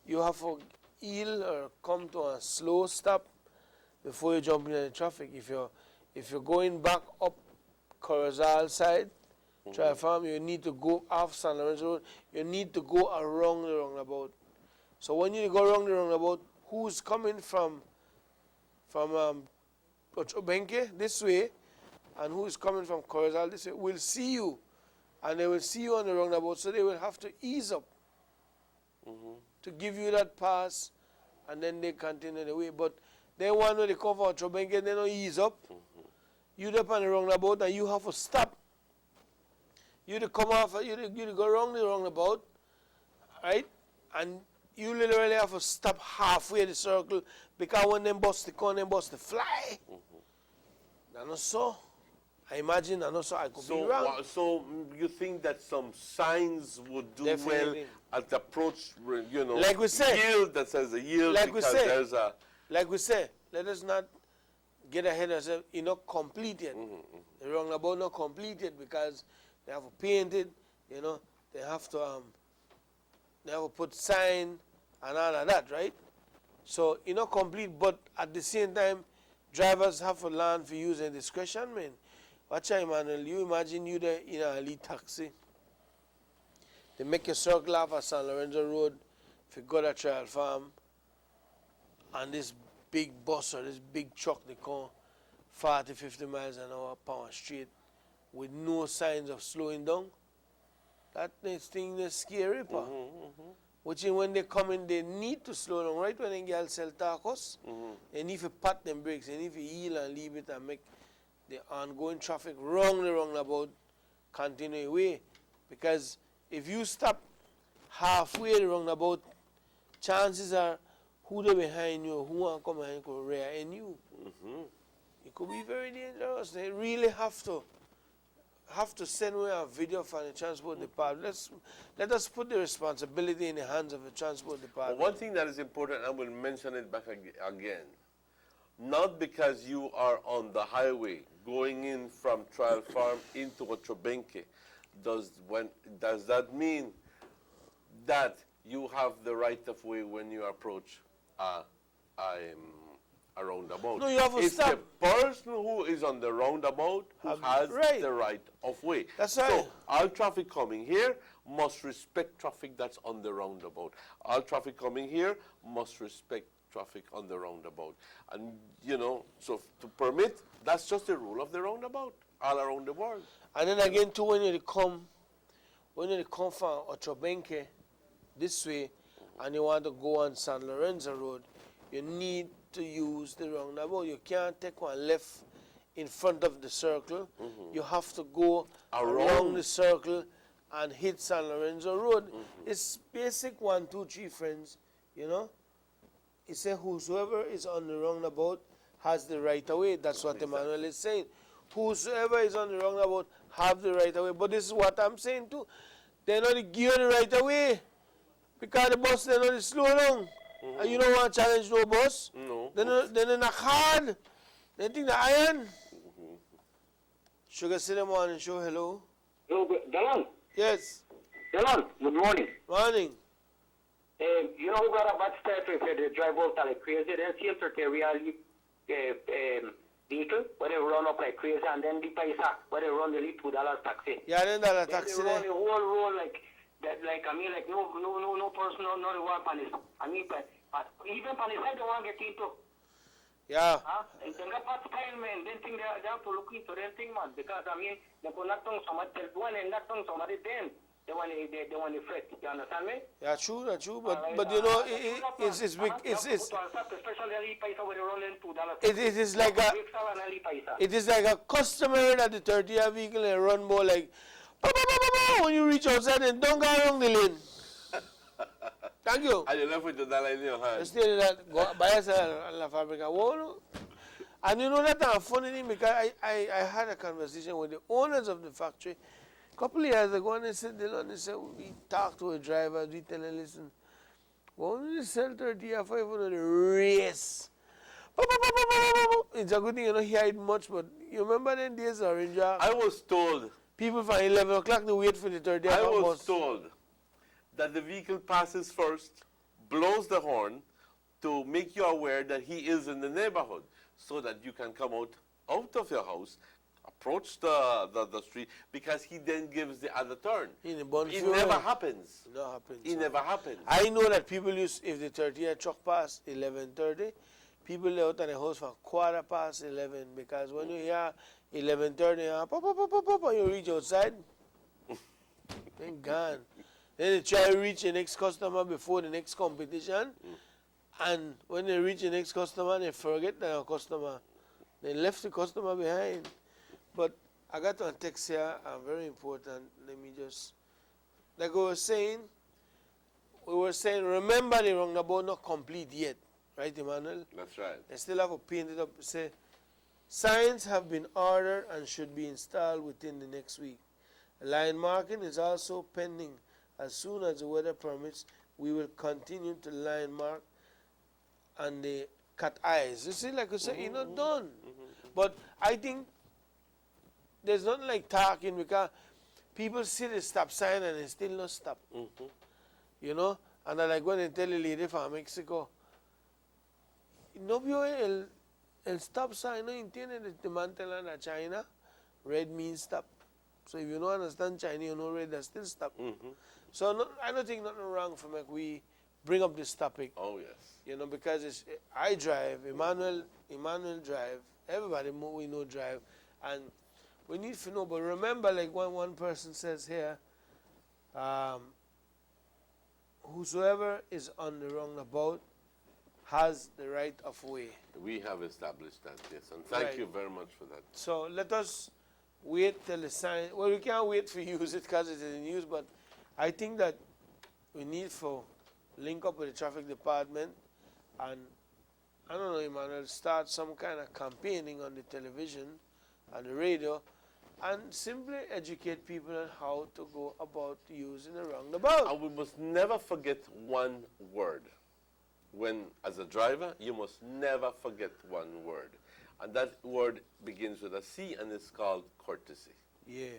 You have to yield or come to a slow stop before you jump in the traffic. If you're going back up Corozal side, Tri-Farm, you need to go off San Lorenzo Road. You need to go around the roundabout. So when you go around the roundabout, who's coming from Ochobenke this way, and who's coming from Corozal this way, will see you, and they will see you on the roundabout, so they will have to ease up to give you that pass, and then they continue the way. But they want to come from Ochobenke, they don't ease up. You up on the roundabout, and you have to stop. You to come off, you to go around the roundabout, right? And you literally have to stop halfway the circle, because when them bust the corner, them bust the fly. That's not so. I imagine, and also I could be wrong. So you think that some signs would do Definitely. well at the approach, Like we said. yield, that says a yield, Like we because said. there's a... Like we say, let us not get ahead of yourself, it's not completed. The roundabout not completed because they have to paint it, you know, they have to put sign and all of that, right? So it's not complete, but at the same time, drivers have to learn to use their discretion, man. Watch out, Emmanuel, you imagine you there in a elite taxi. They make you circle off at San Lorenzo Road if you go to Trial Farm, and this big bus or this big truck, they come 40, 50 miles an hour power straight with no signs of slowing down. That next thing is scary, pa. Which is when they come in, they need to slow down. Right when they get sell tacos, they need to pat them brakes, they need to yield and leave it and make the ongoing traffic wrong about continue away. Because if you stop halfway the roundabout, chances are who they behind you, who want to come behind you could rear end you. It could be very dangerous. They really have to send away a video from the transport department. Let us put the responsibility in the hands of the transport department. One thing that is important, I will mention it back again. Not because you are on the highway going in from Trial Farm into Ochobenque, does that mean that you have the right of way when you approach a roundabout? No, you have to it's stop. the person who is on the roundabout who has the right of way. That's right. So all traffic coming here must respect traffic that's on the roundabout. All traffic coming here must respect traffic on the roundabout. And, you know, so to permit, that's just the rule of the roundabout all around the world. And then again, too, when you come from Ochobenque this way and you want to go on San Lorenzo Road, you need to use the roundabout. You can't take one left in front of the circle. You have to go around the circle and hit San Lorenzo Road. It's basic 1, 2, 3, friends, you know. It says whosoever is on the roundabout has the right of way. That's what Emmanuel is saying. Whosoever is on the roundabout have the right of way. But this is what I'm saying too. They're not give the right of way because the bus they're not slow down. And you don't want to challenge no bus. No. They're not hard. They think they're iron. Sugar City Morning Show, hello. Hello, Dalan. Yes. Dalan, good morning. Morning. You know who got a bad start if they drive out like crazy? Then see if they're really vehicle where they run up like crazy, and then the paisa where they run the $2 taxi. Yeah, then that taxi they run the whole road like that, like I mean, like no person, no one panis. I mean, even panis I don't want to get into. Yeah. And then got part time, man. Then think they have to look into their thing, man, because I mean, they could not tongue somebody tell one and not tongue somebody then. They want to fret. You understand me? Yeah, true, that's true. But you know, it's big. It is like a customer that the 30-year vehicle and run more like when you reach outside and don't go along the lane. Thank you. And you left with the dollar in your hand. Still that go buy us a la fabrica. And you know that funny thing because I had a conversation with the owners of the factory a couple of years ago, and they said, we talked to a driver, we tell him, listen, when you sell 30 or 500 race, it's a good thing you don't hear it much, but you remember them days, Orange? I was told. People from 11 o'clock to wait for the 30 I was told that the vehicle passes first, blows the horn to make you aware that he is in the neighborhood, so that you can come out of your house, approach the street, because he then gives the other turn. It never happens. It never happens. I know that people use, if the 30-year truck pass 11:30, people are out of the house for 11:15, because when you hear 11:30, pop, pop, pop, pop, pop, and you reach outside, then gone. Then they try to reach the next customer before the next competition, and when they reach the next customer, they forget the customer. They left the customer behind. But I got a text here, very important. Let me just, like we were saying, remember the roundabout not complete yet. Right, Emmanuel? That's right. They still have to paint it up. Say, signs have been ordered and should be installed within the next week. Line marking is also pending. As soon as the weather permits, we will continue to line mark and the cut eyes. You see, like I said, you're not done. But I think there's nothing like talking because people see the stop sign and they still not stop. You know? And I like when they tell the lady from Mexico, no vio el stop sign, no entiende the man telling that China, red means stop. So if you don't understand Chinese, you know red, that still stop. So no, I don't think nothing wrong for like we bring up this topic. Oh, yes. You know, because it's, I drive, Emmanuel drive, everybody we know drive, and we need to know. But remember, like one person says here, whosoever is on the roundabout has the right of way. We have established that, yes, and thank Right. you very much for that. So let us wait till the sign. Well, we can't wait for use it because it's in the news, but I think that we need for link up with the traffic department and, I don't know, Emmanuel, start some kind of campaigning on the television and the radio and simply educate people on how to go about using the roundabout. And we must never forget one word. When, as a driver, you must never forget one word. And that word begins with a C and it's called courtesy. Yeah.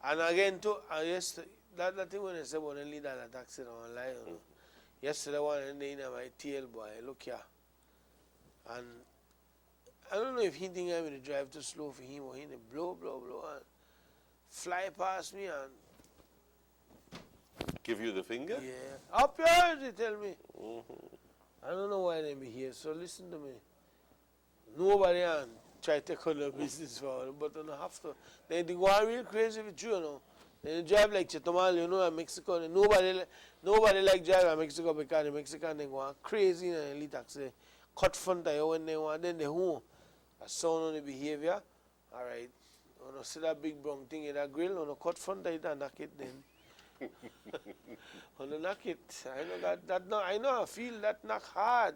And again, too, yesterday, that thing when I said about the leader that taxi online, you know, yesterday one day in my tail boy, look here. And I don't know if he think I'm going to drive too slow for him or he blow and fly past me and Give you the finger? yeah. Up yours, they tell me. I don't know why they be here, so listen to me. Nobody and try to take on the business for it, but you don't have to. They go on real crazy with you, you know. They drive like Chetumal, you know, in Mexico. And nobody like drive in Mexico because the Mexican they go on crazy in the elite taxi. Cut front of you when they want, then they home. A sound on the behavior. All right. You know, see that big brown thing in that grill, you know, cut front of it and knock it then. On the knock it. I know that no, I know I feel that knock hard.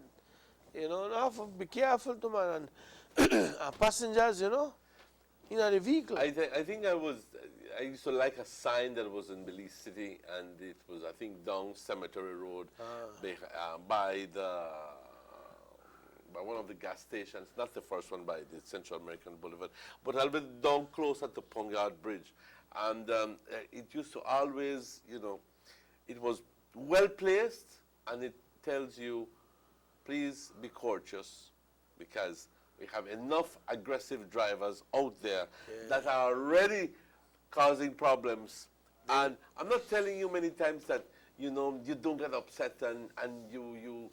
You know, you have to be careful to man and passengers, you know, in the vehicle. I think I used to like a sign that was in Belize City, and it was, I think, down Cemetery Road by one of the gas stations, not the first one by the Central American Boulevard, but a little bit down closer to Pongard Bridge. And it used to always, you know, it was well placed, and it tells you, please be courteous, because we have enough aggressive drivers out there that are already causing problems. And I'm not telling you many times that, you know, you don't get upset and you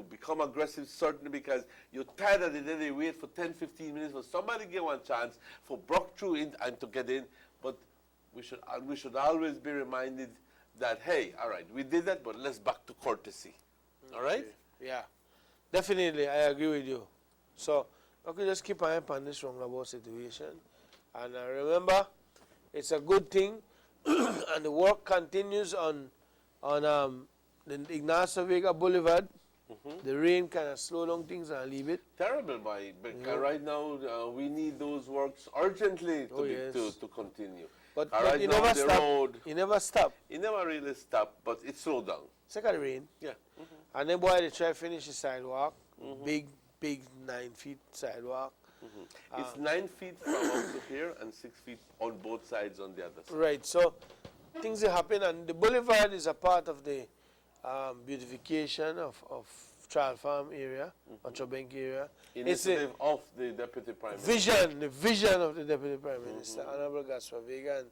become aggressive, certainly because you're tired of it, then they wait for 10, 15 minutes for somebody to get one chance for broke through in and to get in. But we should always be reminded that, hey, all right, we did that, but let's back to courtesy. All right? Yeah, definitely, I agree with you. So, okay, just keep an eye on this roundabout situation. And remember, it's a good thing, and the work continues on the Ignacio Vega Boulevard. The rain kind of slow down things and leave it. Terrible, because right now we need those works urgently to continue. But right you now never the stop. road, You never stop. it never really stopped, but it slowed down. Second rain. Yeah. And then boy, they try to finish the sidewalk. Big 9 feet sidewalk. It's 9 feet from up to here and 6 feet on both sides on the other side. Right, so things that happen, and the boulevard is a part of the beautification of Child Farm area, or Chobenki area. Initiative of the Deputy Prime Minister. The vision of the Deputy Prime Minister, Honorable Gaspar Vega.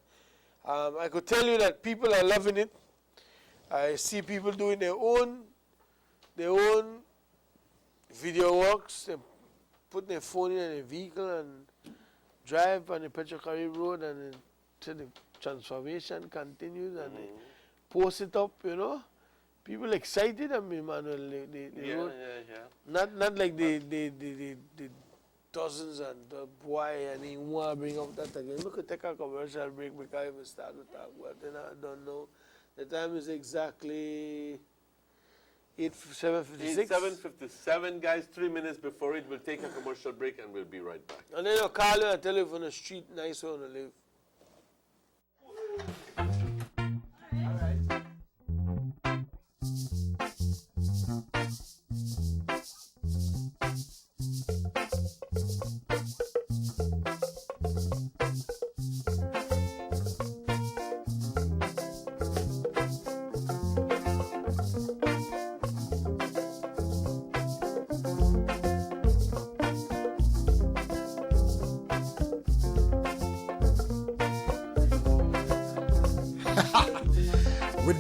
And I could tell you that people are loving it. I see people doing their own video works. They put their phone in a vehicle and drive on the Petrocari Road, and till the transformation continues, and they post it up, you know. People excited, I mean, Manuel, the road. Not like the dozens and the why, and he want to bring up that again. We could take a commercial break because we start to talk about it, I don't know. The time is exactly 7:56. 7:57, guys. 3 minutes before it. We'll take a commercial break and we'll be right back. And then I'll call you and tell you if on the street, nice one to live.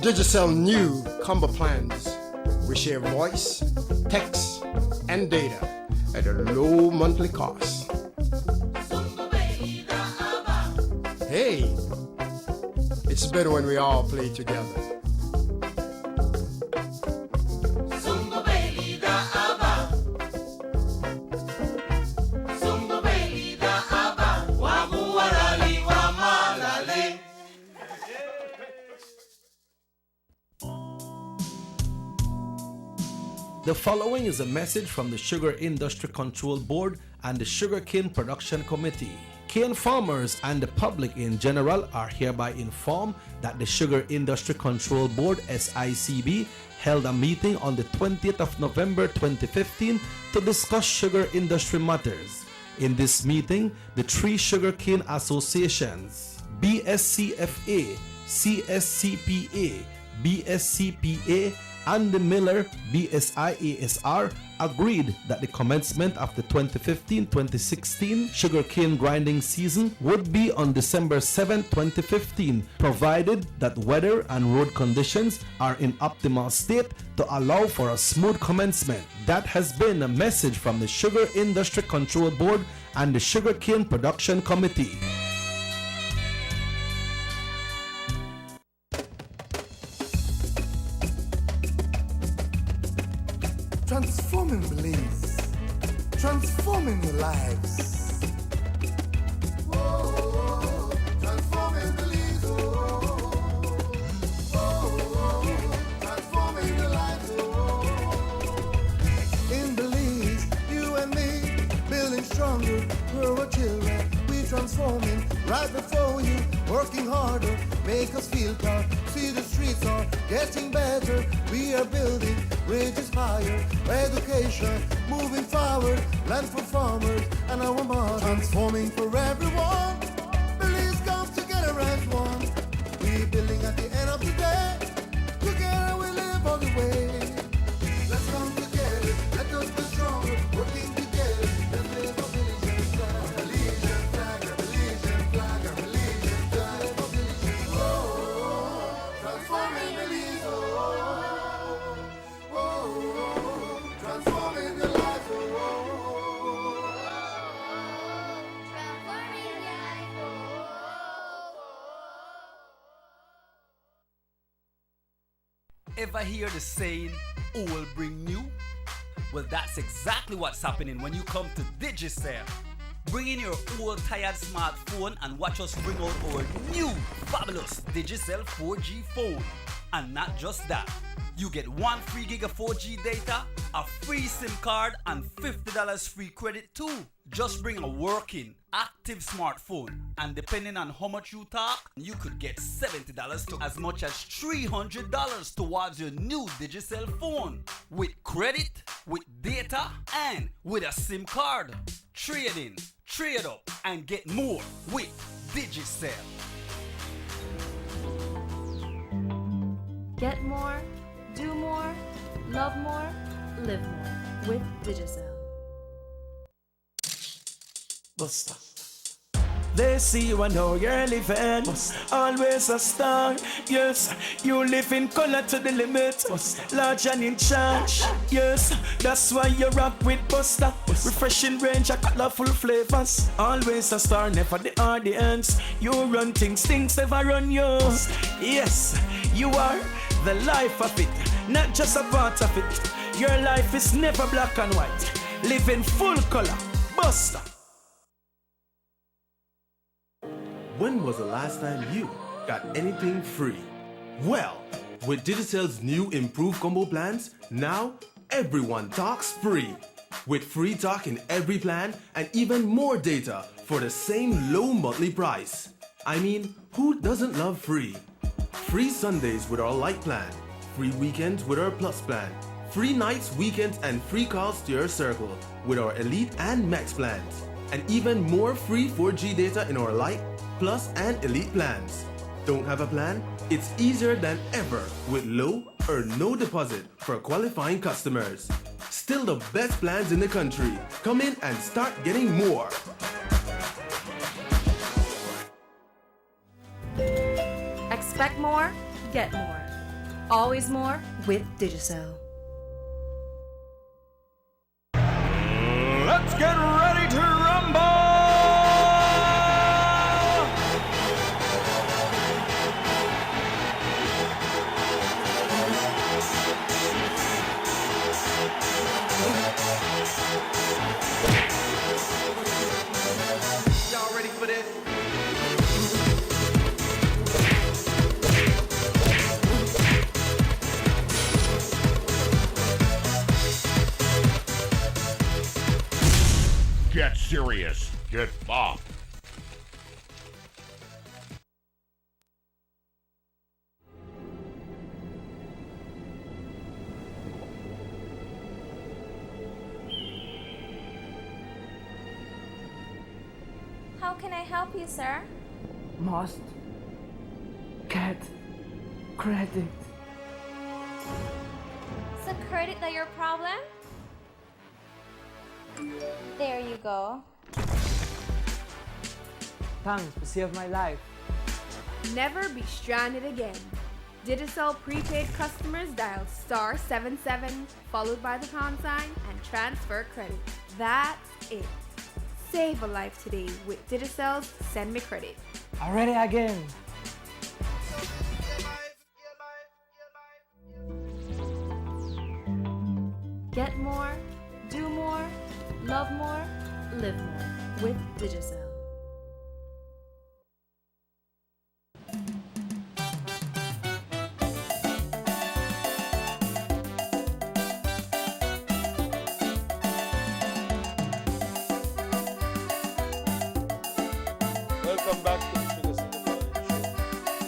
Digicel new combo plans. We share voice, text, and data at a low monthly cost. Hey, it's better when we all play together. The following is a message from the Sugar Industry Control Board and the Sugarcane Production Committee. Cane farmers and the public in general are hereby informed that the Sugar Industry Control Board SICB held a meeting on the 20th of November 2015 to discuss sugar industry matters. In this meeting, the three sugarcane associations, BSCFA, CSCPA, BSCPA, and the Miller BSIASR agreed that the commencement of the 2015-2016 sugarcane grinding season would be on December 7, 2015, provided that weather and road conditions are in optimal state to allow for a smooth commencement. That has been a message from the Sugar Industry Control Board and the Sugarcane Production Committee. Transforming beliefs, transforming your lives. Whoa, transforming beliefs, transforming your lives. In beliefs, you and me, building stronger, grow our children. We transforming right before you, working harder, make us feel proud. See the streets are getting better. We are building wages higher, education moving forward, land for farmers and our mothers. Transforming for everyone, beliefs come together as one. We building at the end of the day, together we live all the way. Let's come together, let us be stronger, working together. Let's live our Belizean flag, Belizean flag, our Belizean flag, our Belizean flag, our Belizean flag. Oh, transforming Belize, transforming the life, Ever hear the saying, "Who will bring new"? Well, that's exactly what's happening when you come to Digicel. Bring in your old tired smartphone and watch us bring out our new fabulous Digicel 4G phone. And not just that, you get 1 free gig of 4G data, a free SIM card, and $50 free credit too. Just bring a working, active smartphone, and depending on how much you talk, you could get $70 to as much as $300 towards your new Digicel phone. With credit, with data, and with a SIM card. Trade in, trade up, and get more with Digicel. Get more, do more, love more, live more with Digicel. Buster. They see you and know you're living. Always a star. Yes, you live in color to the limit. Large and in charge. Yes, that's why you rock with Buster. Refreshing range of colorful flavors. Always a star, never the audience. You run things never run you. Yes, you are the life of it, not just a part of it. Your life is never black and white. Live in full color. Buster. When was the last time you got anything free? Well, with Digicel's new improved combo plans, now everyone talks free. With free talk in every plan and even more data for the same low monthly price. I mean, who doesn't love free? Free Sundays with our light plan, free weekends with our plus plan, free nights, weekends, and free calls to your circle with our elite and max plans, and even more free 4G data in our light, plus, and elite plans. Don't have a plan? It's easier than ever with low or no deposit for qualifying customers. Still the best plans in the country. Come in and start getting more. Expect more, get more. Always more with Digicel. Let's get ready to rumble! Y'all ready for this? Get serious. Get bopped. How can I help you, sir? Must get credit. Is the credit that your problem? There you go. Thanks for saving my life. Never be stranded again. Digicel prepaid customers dial *77 followed by the pound sign and transfer credit. That's it. Save a life today with Digicel's Send Me Credit. Already again. Get more, do more, love more, live more with Digicel. Welcome back to the Sugar City Morning Show.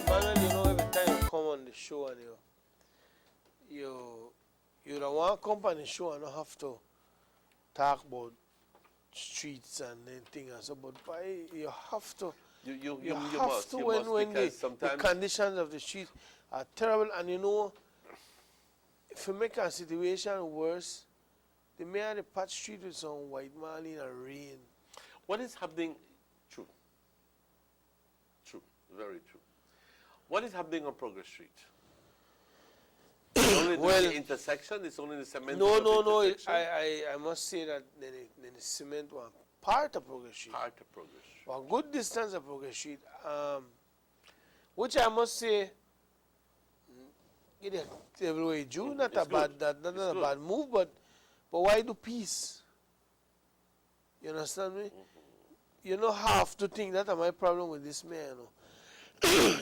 Emmanuel, you know, every time you come on the show and you don't want to come on the show and don't have to talk about streets and things and so, but you have to. You have must, to you when must, the because sometimes conditions of the street are terrible, and you know, if you make a situation worse, they may have to patch street with some white man in a rain. what is happening? True. True. Very true. What is happening on Progress Street? Only Well, the intersection? It's only the cement? No. intersection? I must say that the cement was part of Progress Street. Part of Progress Street. A good distance of Progress Street, which I must say, it is everywhere June, not a bad move, but why do peace? You understand me? You know, half to think that my problem with this man.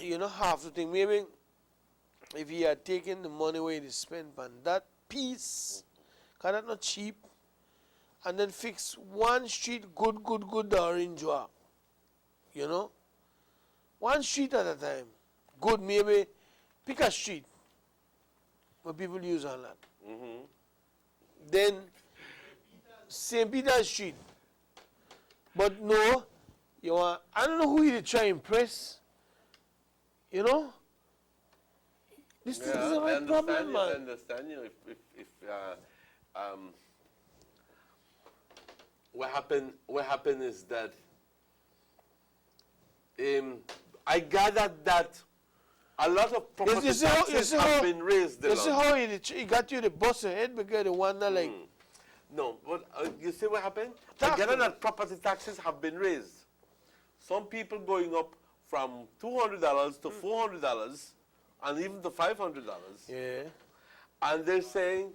You know, half to think maybe if he had taken the money away to spend on that piece, because that's not cheap, and then fix one street good, the Orange Walk. You know? One street at a time. Good, maybe pick a street where people use on that. Then St. Peter's Street. But no, you want, I don't know who you try to impress. You know? This is Yeah, my problem, I man. understand you. What happened is that I gathered that a lot of property taxes have been raised. You see how he got you the bust ahead because the one that like. No, but you see what happened? I gathered that property taxes have been raised. Some people going up from $200 to $400 and even to $500. Yeah. And they're saying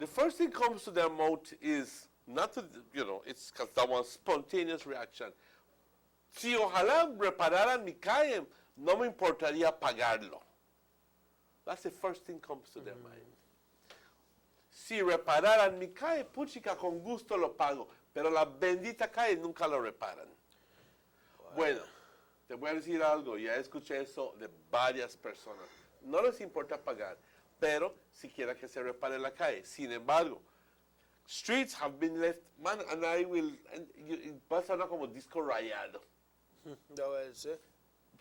the first thing comes to their mouth is not to, it's because that was spontaneous reaction. Si ojalá repararan mi calle, no me importaría pagarlo. That's the first thing comes to their mind. Si repararan mi calle, puchica, con gusto lo pago, pero la bendita calle nunca lo reparan. Bueno, te voy a decir algo, ya escuché eso de varias personas. No les importa pagar, pero si quiera que se repare la calle. Sin embargo, streets have been left, man, and I will, va a sonar como disco rayado.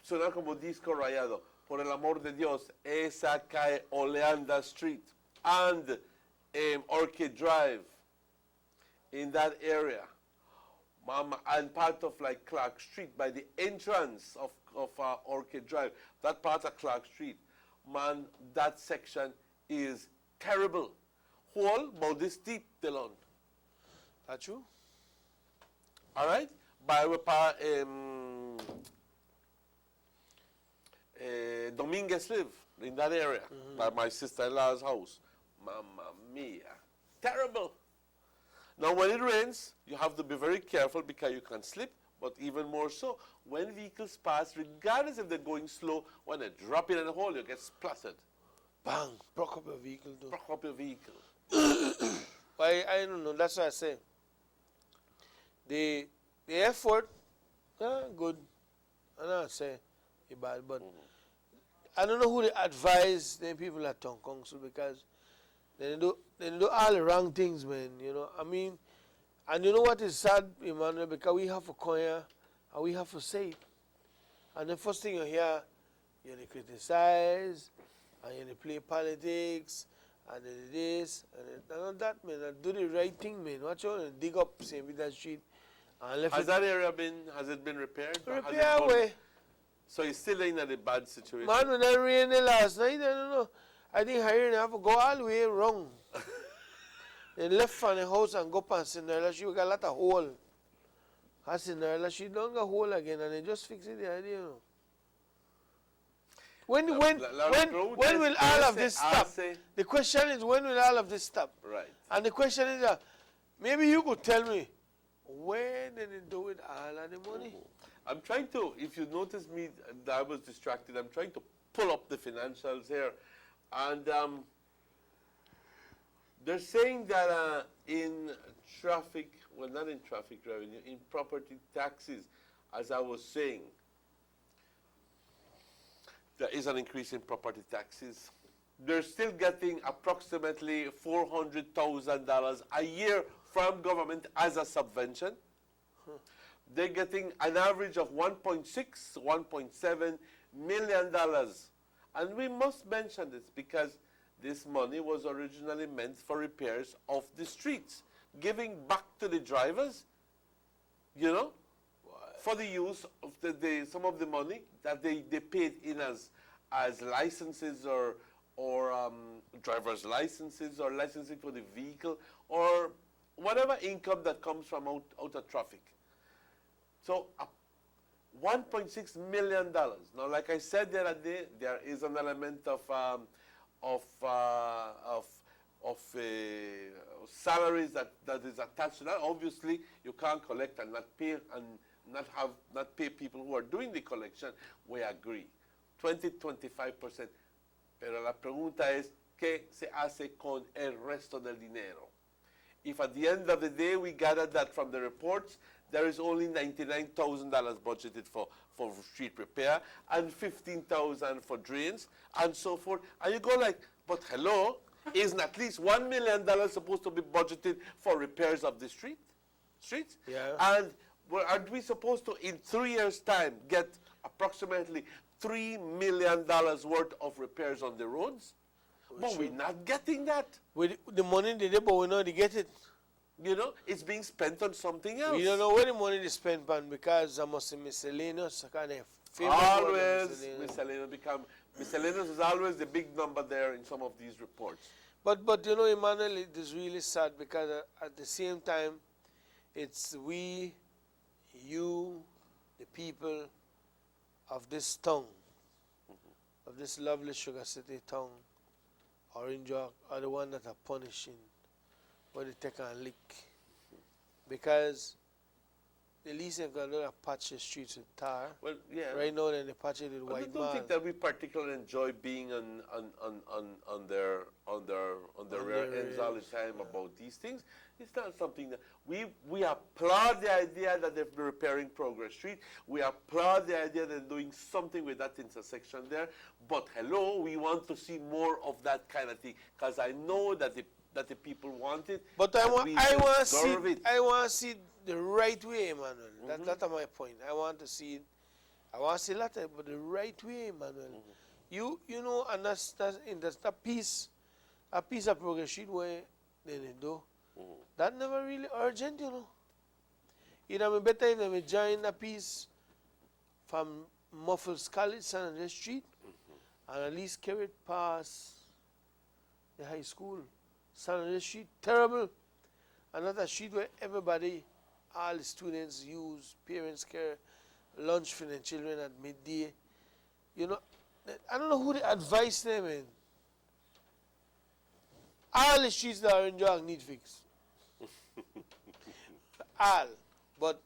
Sonar como disco rayado. Por el amor de Dios, esa calle Oleanda Street and Orchid Drive in that area, and part of like Clark Street by the entrance of Orchid Drive, that part of Clark Street, man, that section is terrible. Hole about this deep, Dylan. That's true. All right? By Dominguez live in that area, by my sister-in-law's house. Mamma mia. Terrible. Now, when it rains, you have to be very careful because you can slip, but even more so, when vehicles pass, regardless if they're going slow, when they drop in the hole, you get splattered. Bang, broke up your vehicle, though. Broke up your vehicle. I don't know, that's what I say. The effort, good. I don't say it's bad, but I don't know who they advise the people at Town Council because they do all the wrong things, man, you know. I mean, and you know what is sad, Emmanuel, because we have a choir and we have to say it. And the first thing you hear, you criticize, and you play politics, and then this, and all that, man. And do the right thing, man. Watch out and dig up St. Peter's Street. And left Has that area has it been repaired? Repair away. So it's still in a bad situation? Man, when it rained the last night, I don't know. I think Harry have to go all the way wrong. They left from the house and go past Cinderella Street. We got a lot of hole. At Cinderella Street, don't got hole again, and they just fix it the idea, you know. When will all of this stop? The question is, when will all of this stop? Right. And the question is, maybe you could tell me, where did they do with all of the money? I'm trying to, if you notice me, that I was distracted, I'm trying to pull up the financials here. And they're saying that in traffic, well, not in traffic revenue, in property taxes, as I was saying, there is an increase in property taxes. They're still getting approximately $400,000 a year from government as a subvention. They're getting an average of $1.6, $1.7 million. And we must mention this because this money was originally meant for repairs of the streets, giving back to the drivers, you know, for the use of some of the money that they paid in as licenses or driver's licenses or licensing for the vehicle or whatever income that comes from out of traffic. So $1.6 million. Now, like I said the other day, there is an element of salaries that is attached to that. Obviously, you can't collect and not pay not pay people who are doing the collection. We agree, 20-25%. Pero la pregunta es, ¿qué se hace con el resto del dinero? If at the end of the day we gather that from the reports, there is only $99,000 budgeted for street repair and $15,000 for drains and so forth. And you go like, but hello, isn't at least $1 million supposed to be budgeted for repairs of the streets? Yeah. And well, are we supposed to, in 3 years' time, get approximately $3 million worth of repairs on the roads? But we're not getting that. With the money they did, but we know they get it. You know, it's being spent on something else. We don't know where the money is spent on because I must say miscellaneous. Always miscellaneous is always the big number there in some of these reports. But you know, Emmanuel, it is really sad because at the same time, it's we, you, the people of this town, of this lovely Sugar City town, Orange York, are the one that are punishing when they take a lick. Because the least they've got to patch the streets with tar. Well, yeah. Right now, then they patch it with white I don't think that we particularly enjoy being on their rear ends all the time about these things. It's not something that we applaud the idea that they're repairing Progress Street. We applaud the idea that they're doing something with that intersection there. But hello, we want to see more of that kind of thing because I know that the people want it. But I want to see the right way, Emmanuel. That's my point. I want to see it. I want to see that, but the right way, Emmanuel. You know, and that's a piece of Progress Street where they do. That never really urgent, you know. You know, better if they join a piece from Muffles College, San Andreas Street, and at least carry it past the high school. San Andre Street, terrible. Another street where everybody, all the students use, parents care, lunch for their children at midday. You know, I don't know who they advise them in. All the streets that are in Jog need fix. All. But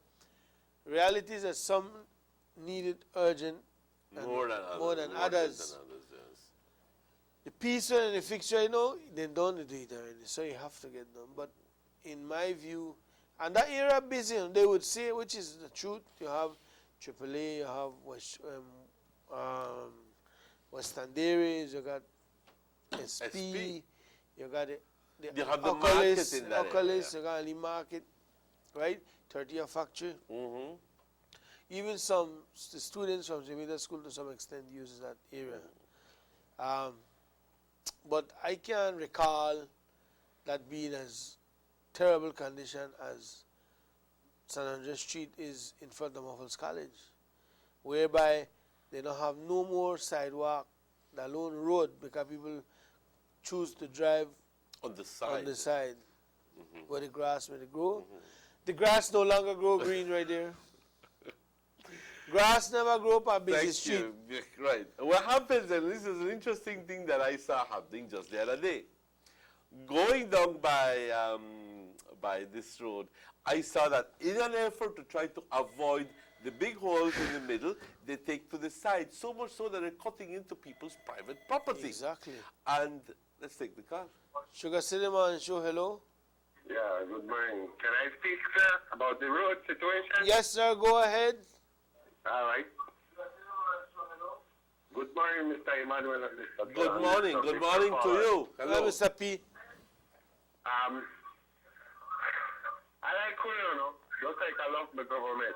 reality is that some need it urgent and More than others. Yes. The piece and the fixture, you know, they don't do it already, so you have to get them. But in my view, and that area busy, and they would say, which is the truth, you have AAA, you have Western Dairies, you got SP, you got You have the market in that Oculus, you got Ali Market, right? 30-year factory. Mm-hmm. Even the students from Jamaica School to some extent uses that area. But I can't recall that being as terrible condition as San Andreas Street is in front of Muffles College, whereby they don't have no more sidewalk, the lone road, because people choose to drive on the side. Where the grass may grow. The grass no longer grow green right there. Grass never grow up on busy Thank street. you. Yeah, right. What happens, and this is an interesting thing that I saw happening just the other day. Going down by this road, I saw that in an effort to try to avoid the big holes in the middle, they take to the side, so much so that they're cutting into people's private property. Exactly. And let's take the car. Sugar Cinema and Show, hello. Yeah, good morning. Can I speak, sir, about the road situation? Yes, sir, go ahead. All right. Good morning, Mr. Emmanuel. and Mr. Good John. morning. Mr. Good Victor morning to Paul. you. Hello, Mr. P. I like you, just like I love the government.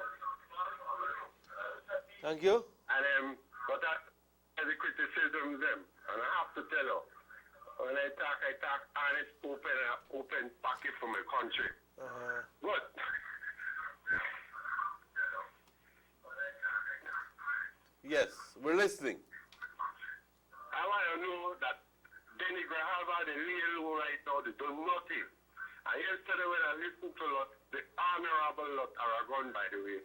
Thank you. And but the criticism them, and I have to tell you, when I talk honest, open pocket for my country. Good. Yes, we're listening. I want to know that Denny Grijalva, the little right now, they do nothing. And yesterday when I listened to Lot, the honorable Lot Aragon, by the way,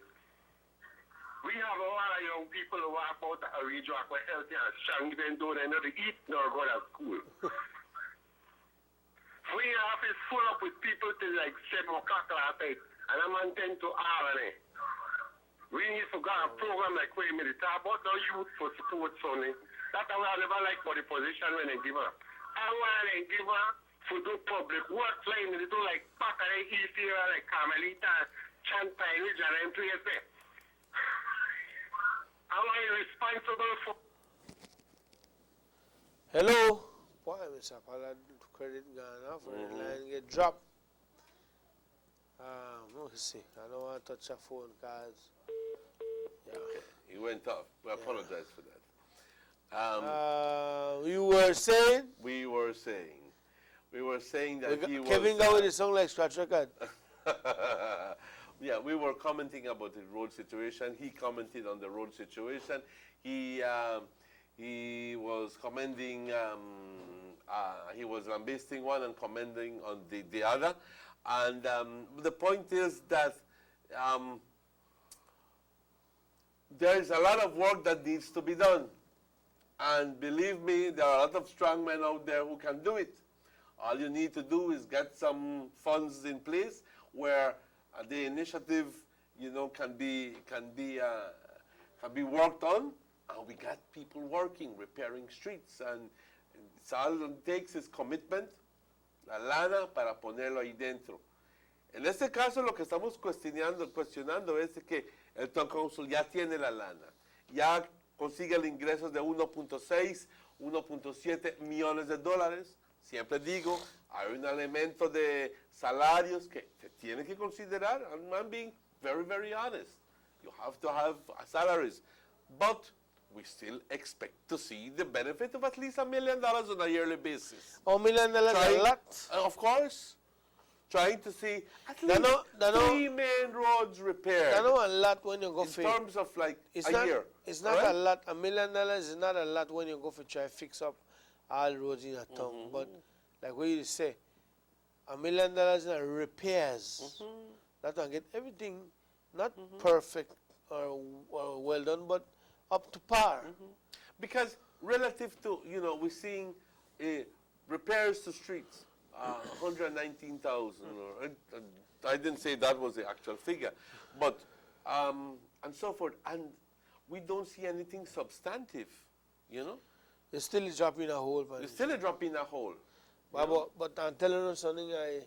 we have a lot of young people who walk out of a region who are healthy and strong, even though they never eat nor go to school. Free office full up with people till like 7 o'clock last night, and I'm on 10 to hour. We need to got a program like we made it about no youth for support, Sonny. That's why I never like for the position when they give her. I want to give her for do public work, like they do like Pakare East here, like Carmelita, Chantai Ridge, and them place there. I want you responsible for. Hello. Why, Mr. Pallad, credit gone off, line get dropped. Let me see. I don't want to touch your phone because. Yeah. Okay, he went off. We apologize for that. You were saying? We were saying that he was... Kevin got with the song like scratch record. Yeah, we were commenting about the road situation. He commented on the road situation. He was commending, he was lambasting one and commending on the other. And the point is that there is a lot of work that needs to be done. And believe me, there are a lot of strong men out there who can do it. All you need to do is get some funds in place where the initiative, can be worked on, and we got people working, repairing streets, and it's all it takes is commitment, la lana para ponerlo ahí dentro. En este caso, lo que estamos cuestionando es que el Town Council ya tiene la lana, ya consigue el ingresos de 1.6, 1.7 millones de dólares. Siempre digo, hay un elemento de salarios que se tiene que considerar. I'm being very, very honest. You have to have salaries. But we still expect to see the benefit of at least $1 million on a yearly basis. $1 million a lot? Of course. trying to see at That least no- 3 main roads repaired. I know a lot when you go in for terms of like it's a not, year. It's not alright? a lot. $1 million is not a lot when you go for try fix up all roads in a town. But like what you say, $1 million in repairs. That will get everything not perfect or well done, but up to par. Because relative to, we're seeing repairs to streets, 119,000. I didn't say that was the actual figure, but and so forth. And we don't see anything substantive, It's still a drop in a hole. It's still a drop in a hole. But I'm telling you something, I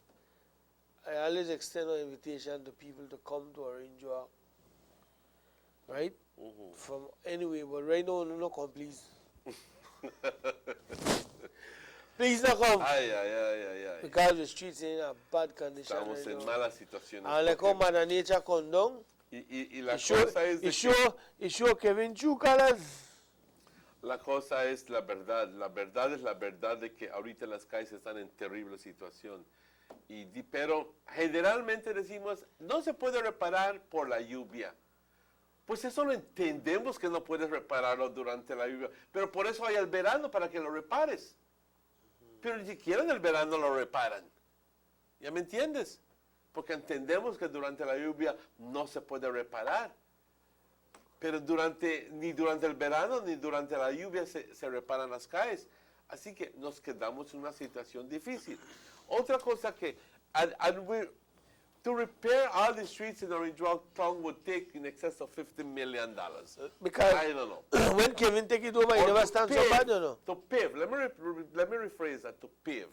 always extend an invitation to people to come to Orange Walk, right? From anywhere, but right now, no come, please. Please no come. Ay, ay, ay, ay, ay. Because the streets are in a bad condition. Estamos right en now. mala situación. And like how Mother Nature come down, Y la it show, cosa es de it que- show, it show Kevin True Colors. La cosa es la verdad. La verdad es la verdad de que ahorita las calles están en terrible situación. Pero generalmente decimos, no se puede reparar por la lluvia. Pues eso lo entendemos que no puedes repararlo durante la lluvia. Pero por eso hay el verano para que lo repares. Pero ni siquiera en el verano lo reparan. ¿Ya me entiendes? Porque entendemos que durante la lluvia no se puede reparar. Pero ni durante el verano ni durante la lluvia se reparan las calles. Así que nos quedamos en una situación difícil. Otra cosa que, to repair all the streets in Orange Walk town would take in excess of $50 million. Because I don't know. when Kevin take it over, he Or never to stand so pave- bad, you know. To pave, let me rephrase that, to pave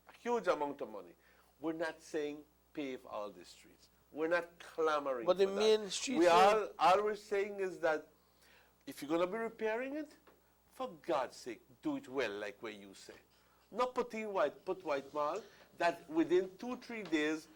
a huge amount of money. We're not saying pave all the streets. We're not clamoring But the for that. main streets We are- all we're saying is that if you're going to be repairing it, for God's sake, do it well, like where you say. Not put white marl, that within 2-3 days,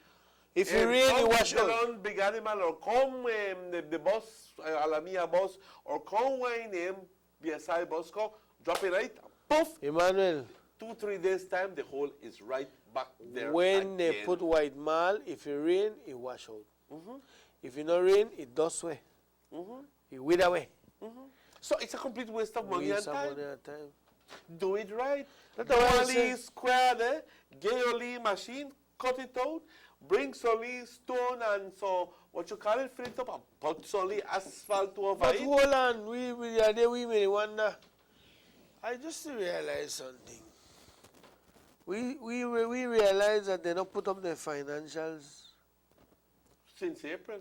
If you really wash out. con big animal or con the boss, a la mia boss, or con wine BSI Bosco, drop it right, poof. Emmanuel, 2-3 days time, the hole is right back there. when they again. put white marl, if it rain, it wash out. If it not rain, it does away. It wither away. So it's a complete waste of money and Waste of time. money and time. Do it right. That's what I say. Only square there, get your Lee machine, cut it out, bring some Lee stone and so, what you call it, fill it up and put some Lee asphalt over But it. hold on, we are there, we may wonder. I just realized something. We realized that they don't put up their financials. Since April.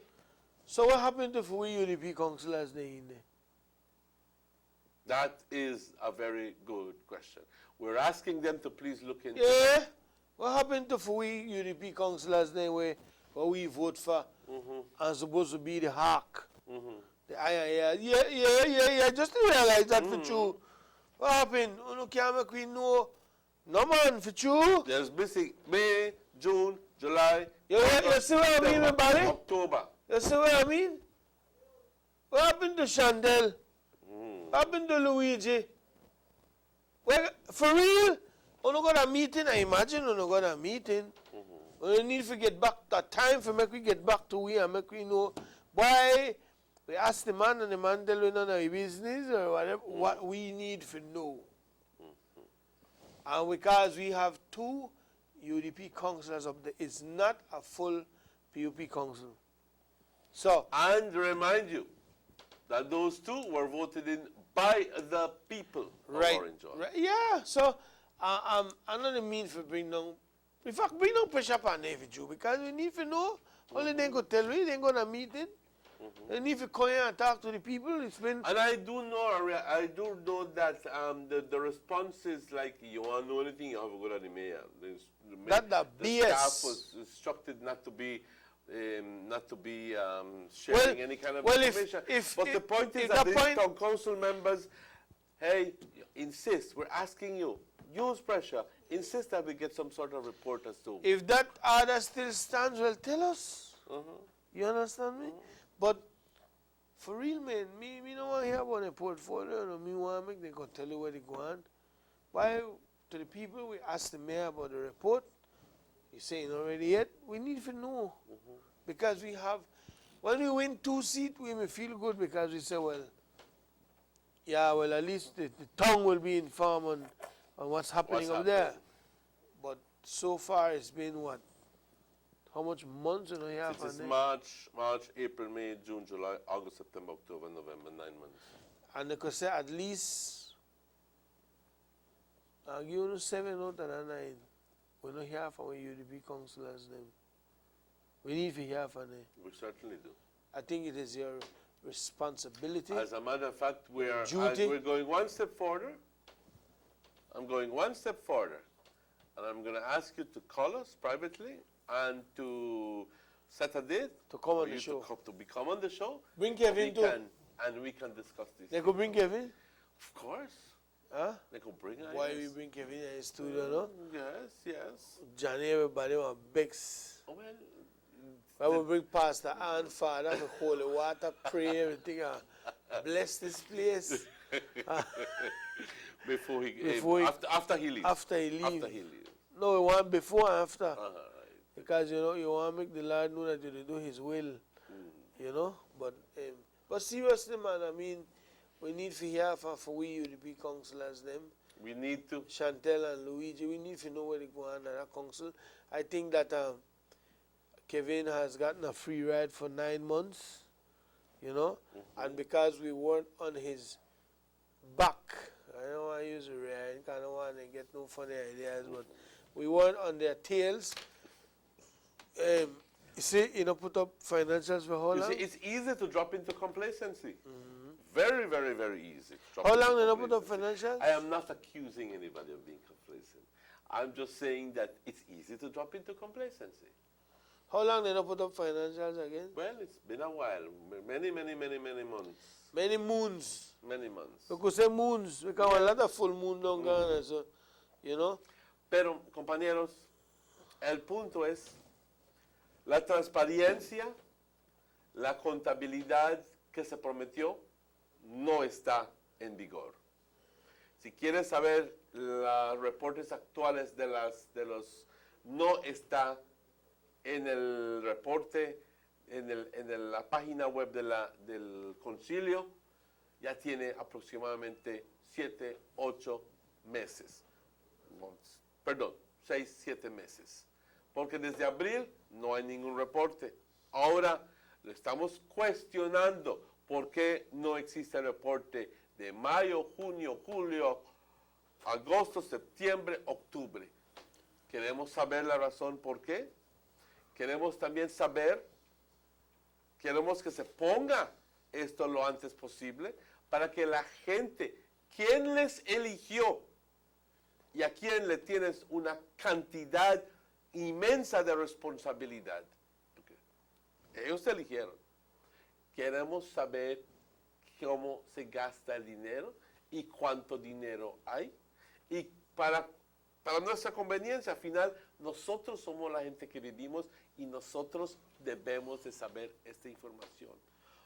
So what happened to we UDP councillors there in there? That is a very good question. We're asking them to please look into Yeah. What happened to we UDP councillors there where we vote for and supposed to be the hawk? The yeah. Just to realize that for you. What happened? You can't make we know. No man, for you. There's busy May, June, July, You see what I mean, September, buddy? October. You see what I mean? What happened to Chandel? What happened to Luigi? Well, for real? You got a meeting, I imagine you got a meeting. We need to get back, that time for make we get back to we and make we know why we ask the man and the man tell we none of our business or whatever, what we need to know. And because we have 2 UDP councillors up there, it's not a full PUP council. So, And remind you that those 2 were voted in by the people of right, Orange Walk. right, yeah. So, I don't mean for bring down, in fact, bring down pressure upon them for you because we need to know. Only they go tell me, they go to meeting. They need to come here and talk to the people. It's been. And I do know that the response is like, you want to know anything, you have to go to the mayor. That the BS. Staff was instructed not to be sharing any kind of information. But the point is that these town council members, hey, insist, we're asking you, use pressure, insist that we get some sort of report as to. If that order still stands, well, tell us. You understand me? But for real, man, me don't want to hear about a portfolio. No, me want to make them go tell you where they go on. Why, to the people, we ask the mayor about the report. You're saying already yet? We need to know. Because we have, when we win 2 seats, we may feel good because we say, well, yeah, well, at least the tongue will be informed on what's happening up there. But so far, it's been what? How much months and a half? It is March, April, May, June, July, August, September, October, November, 9 months. And they could say at least, I'll give you 7 out of the 9. We don't hear from UDP councillors them. We need to hear from them. We certainly do. I think it is your responsibility. As a matter of fact, we're going one step further. I'm going one step further. And I'm going to ask you to call us privately and to set a date to come on the show. To become on the show. Bring Kevin too. And we can discuss this. They could bring Kevin? Of course. Huh? They could bring us. Why we bring Kevin in the studio, no? Yes. Johnny, everybody want Bex. Well, I will bring Pastor and Father to holy water, pray, everything. Bless this place. After he leaves. After he leaves. No, we want before and after. Right. Because, you know, you want to make the Lord know that you do his will. You know? But seriously, man, I mean, we need to hear for we UDP councillors, them. We need to. Chantel and Luigi, we need to know where they go on that council. I think that Kevin has gotten a free ride for 9 months, you know, and because we weren't on his back, I don't want to use a ride, I don't want to get no funny ideas, but we weren't on their tails. You see, you know, put up financials for how long? You see, it's easy to drop into complacency. Very, very, very easy. How long did you put up financials? I am not accusing anybody of being complacent. I'm just saying that it's easy to drop into complacency. How long did you put up financials again? Well, it's been a while. Many months. Many moons. Many months. We could say moons. We have a lot of full moon down Ghana, so, you know. Pero, compañeros, el punto es la transparencia, la contabilidad que se prometió no está en vigor. Si quieres saber los reportes actuales de los no está en el reporte, en la página web del concilio, ya tiene aproximadamente 7, 8 meses. Perdón, 6, 7 meses. Porque desde abril no hay ningún reporte. Ahora le estamos cuestionando por qué no existe el reporte de mayo, junio, julio, agosto, septiembre, octubre. Queremos saber la razón por qué. Queremos también saber, queremos que se ponga esto lo antes posible para que la gente, quien les eligió y a quien le tienes una cantidad inmensa de responsabilidad, porque ellos te eligieron. Queremos saber cómo se gasta el dinero y cuánto dinero hay. Y para nuestra conveniencia, al final, nosotros somos la gente que vivimos y nosotros debemos de saber esta información.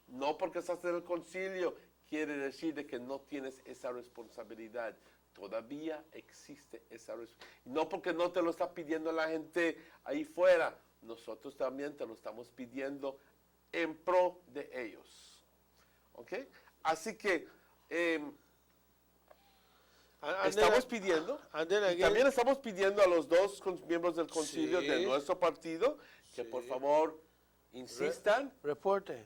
No porque estás en el concilio quiere decir de que no tienes esa responsabilidad. Todavía existe esa responsabilidad. No porque no te lo está pidiendo la gente ahí fuera, nosotros también te lo estamos pidiendo en pro de ellos. ¿Ok? Así que estamos pidiendo, y también estamos pidiendo a los dos miembros del concilio de nuestro partido que por favor insistan, reporten,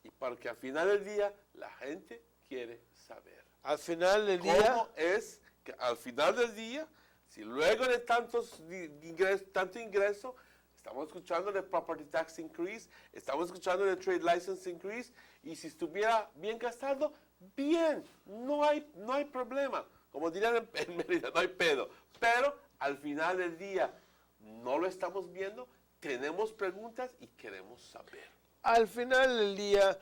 y para que al final del día la gente quiere saber. Al final del día. ¿Cómo es que al final del día, si luego de tanto ingreso, estamos escuchando de property tax increase, estamos escuchando de trade license increase, y si estuviera bien gastado, bien, no hay problema. Como dirían en Mérida, no hay pedo. Pero al final del día no lo estamos viendo, tenemos preguntas y queremos saber. Al final del día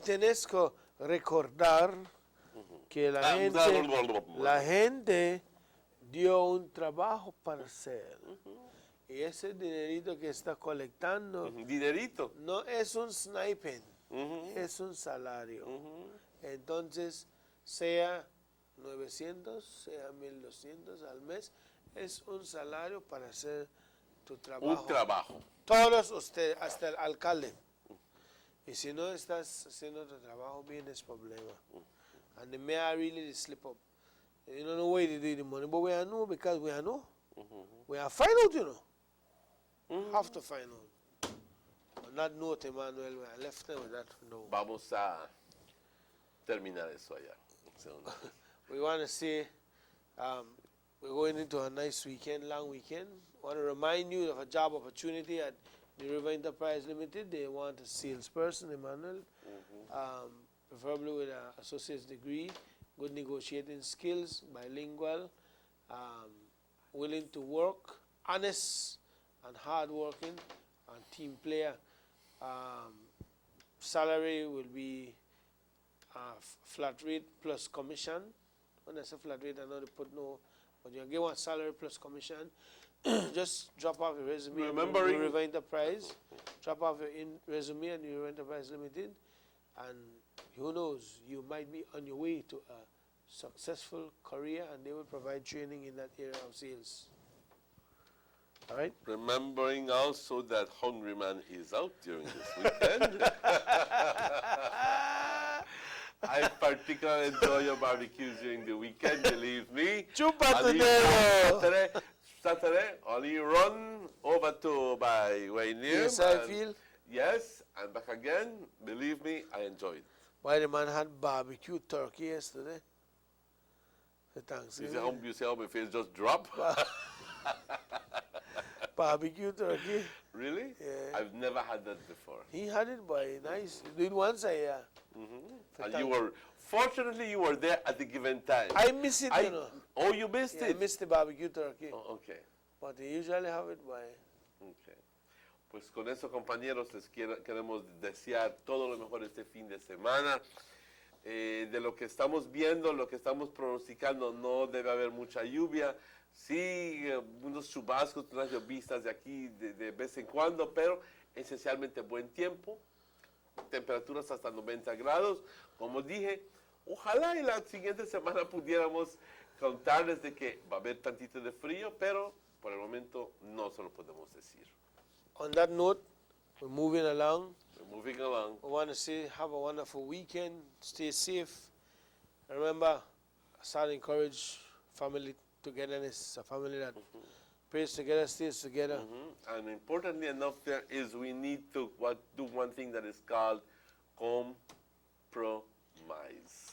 tenés que recordar que la gente dio un trabajo para hacer. Y ese dinerito que está colectando dinerito no es un sniping, es un salario. Entonces, sea 900, sea 1200 al mes, Es un salario para hacer tu trabajo. Un trabajo. Todos ustedes, hasta el alcalde. Y si no estás haciendo tu trabajo bien, es problema. And the mayor really slip up. You don't know where to do the money, but we are know because we are know. We are find out, you know. Have to find out. But not know it, Emmanuel, we are left there with that. No. Vamos a terminar eso allá. We want to say we're going into a nice weekend, long weekend. I want to remind you of a job opportunity at the River Enterprise Limited. They want a salesperson, Emmanuel, preferably with an associate's degree, good negotiating skills, bilingual, willing to work, honest and hardworking, and team player. Salary will be flat rate plus commission. When I say flat rate, I know they put no, but you get one salary plus commission. Just drop off your resume. Remembering at River Enterprise, drop off your resume at River Enterprise Limited, and who knows, you might be on your way to a successful career, and they will provide training in that area of sales. All right. Remembering also that Hungry Man is out during this weekend. I particularly enjoy your barbecues during the weekend, believe me. Saturday, only run over to by Wayne. Yes, I feel. Yes, and back again. Believe me, I enjoyed. Why the man had barbecue turkey yesterday? For Thanksgiving. You see how my face just dropped? Barbecue turkey. Really? Yeah. I've never had that before. He had it, boy. Nice. He did once a year. And you were, fortunately, you were there at the given time. I miss it, you know. Oh, you missed Yeah, it? I missed the barbecue turkey. Oh, okay. But they usually have it, boy. Okay. Pues con eso, compañeros, les queremos desear todo lo mejor este fin de semana. De lo que estamos viendo, lo que estamos pronosticando, no debe haber mucha lluvia. Sí, unos chubascos, unas lluvistas de aquí de vez en cuando, pero esencialmente buen tiempo, temperaturas hasta 90 grados. Como dije, ojalá y la siguiente semana pudiéramos contarles de que va a haber tantito de frío, pero por el momento no se lo podemos decir. On that note, we're moving along. We're moving along. We want to say have a wonderful weekend. Stay safe. Remember, I start to encourage family togetherness, a family that prays together, stays together. And importantly enough there is we need to do one thing that is called compromise.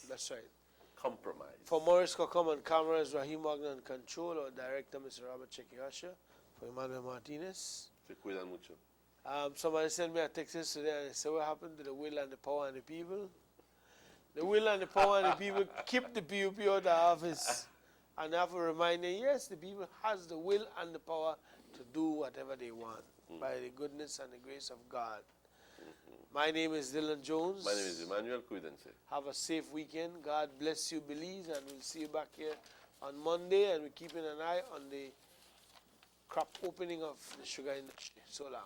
That's right. Compromise. For Maurice Kokom and cameras, Raheem Wagner and control, our director, Mr. Robert Chekihasha, for Emmanuel Martinez. Se cuidan mucho. Somebody sent me a text yesterday and they said, what happened to the will and the power and the people? The will and the power and the people keep the PUP out of the office. And I have to remind them, yes, the people has the will and the power to do whatever they want by the goodness and the grace of God. My name is Dylan Jones. My name is Emmanuel. Cuídense. Have a safe weekend. God bless you, Belize, and we'll see you back here on Monday. And we're keeping an eye on the crop opening of the sugar industry. So long.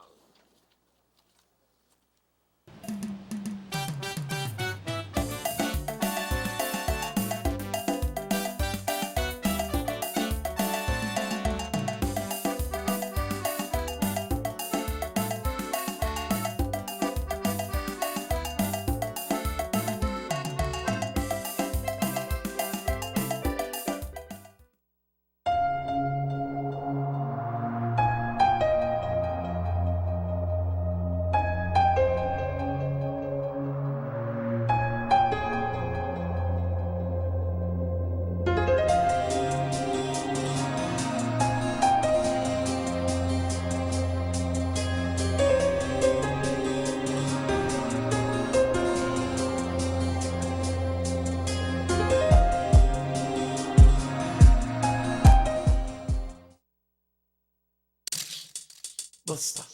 Buster.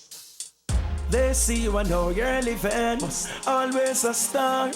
They see you and know you're living. Always a star.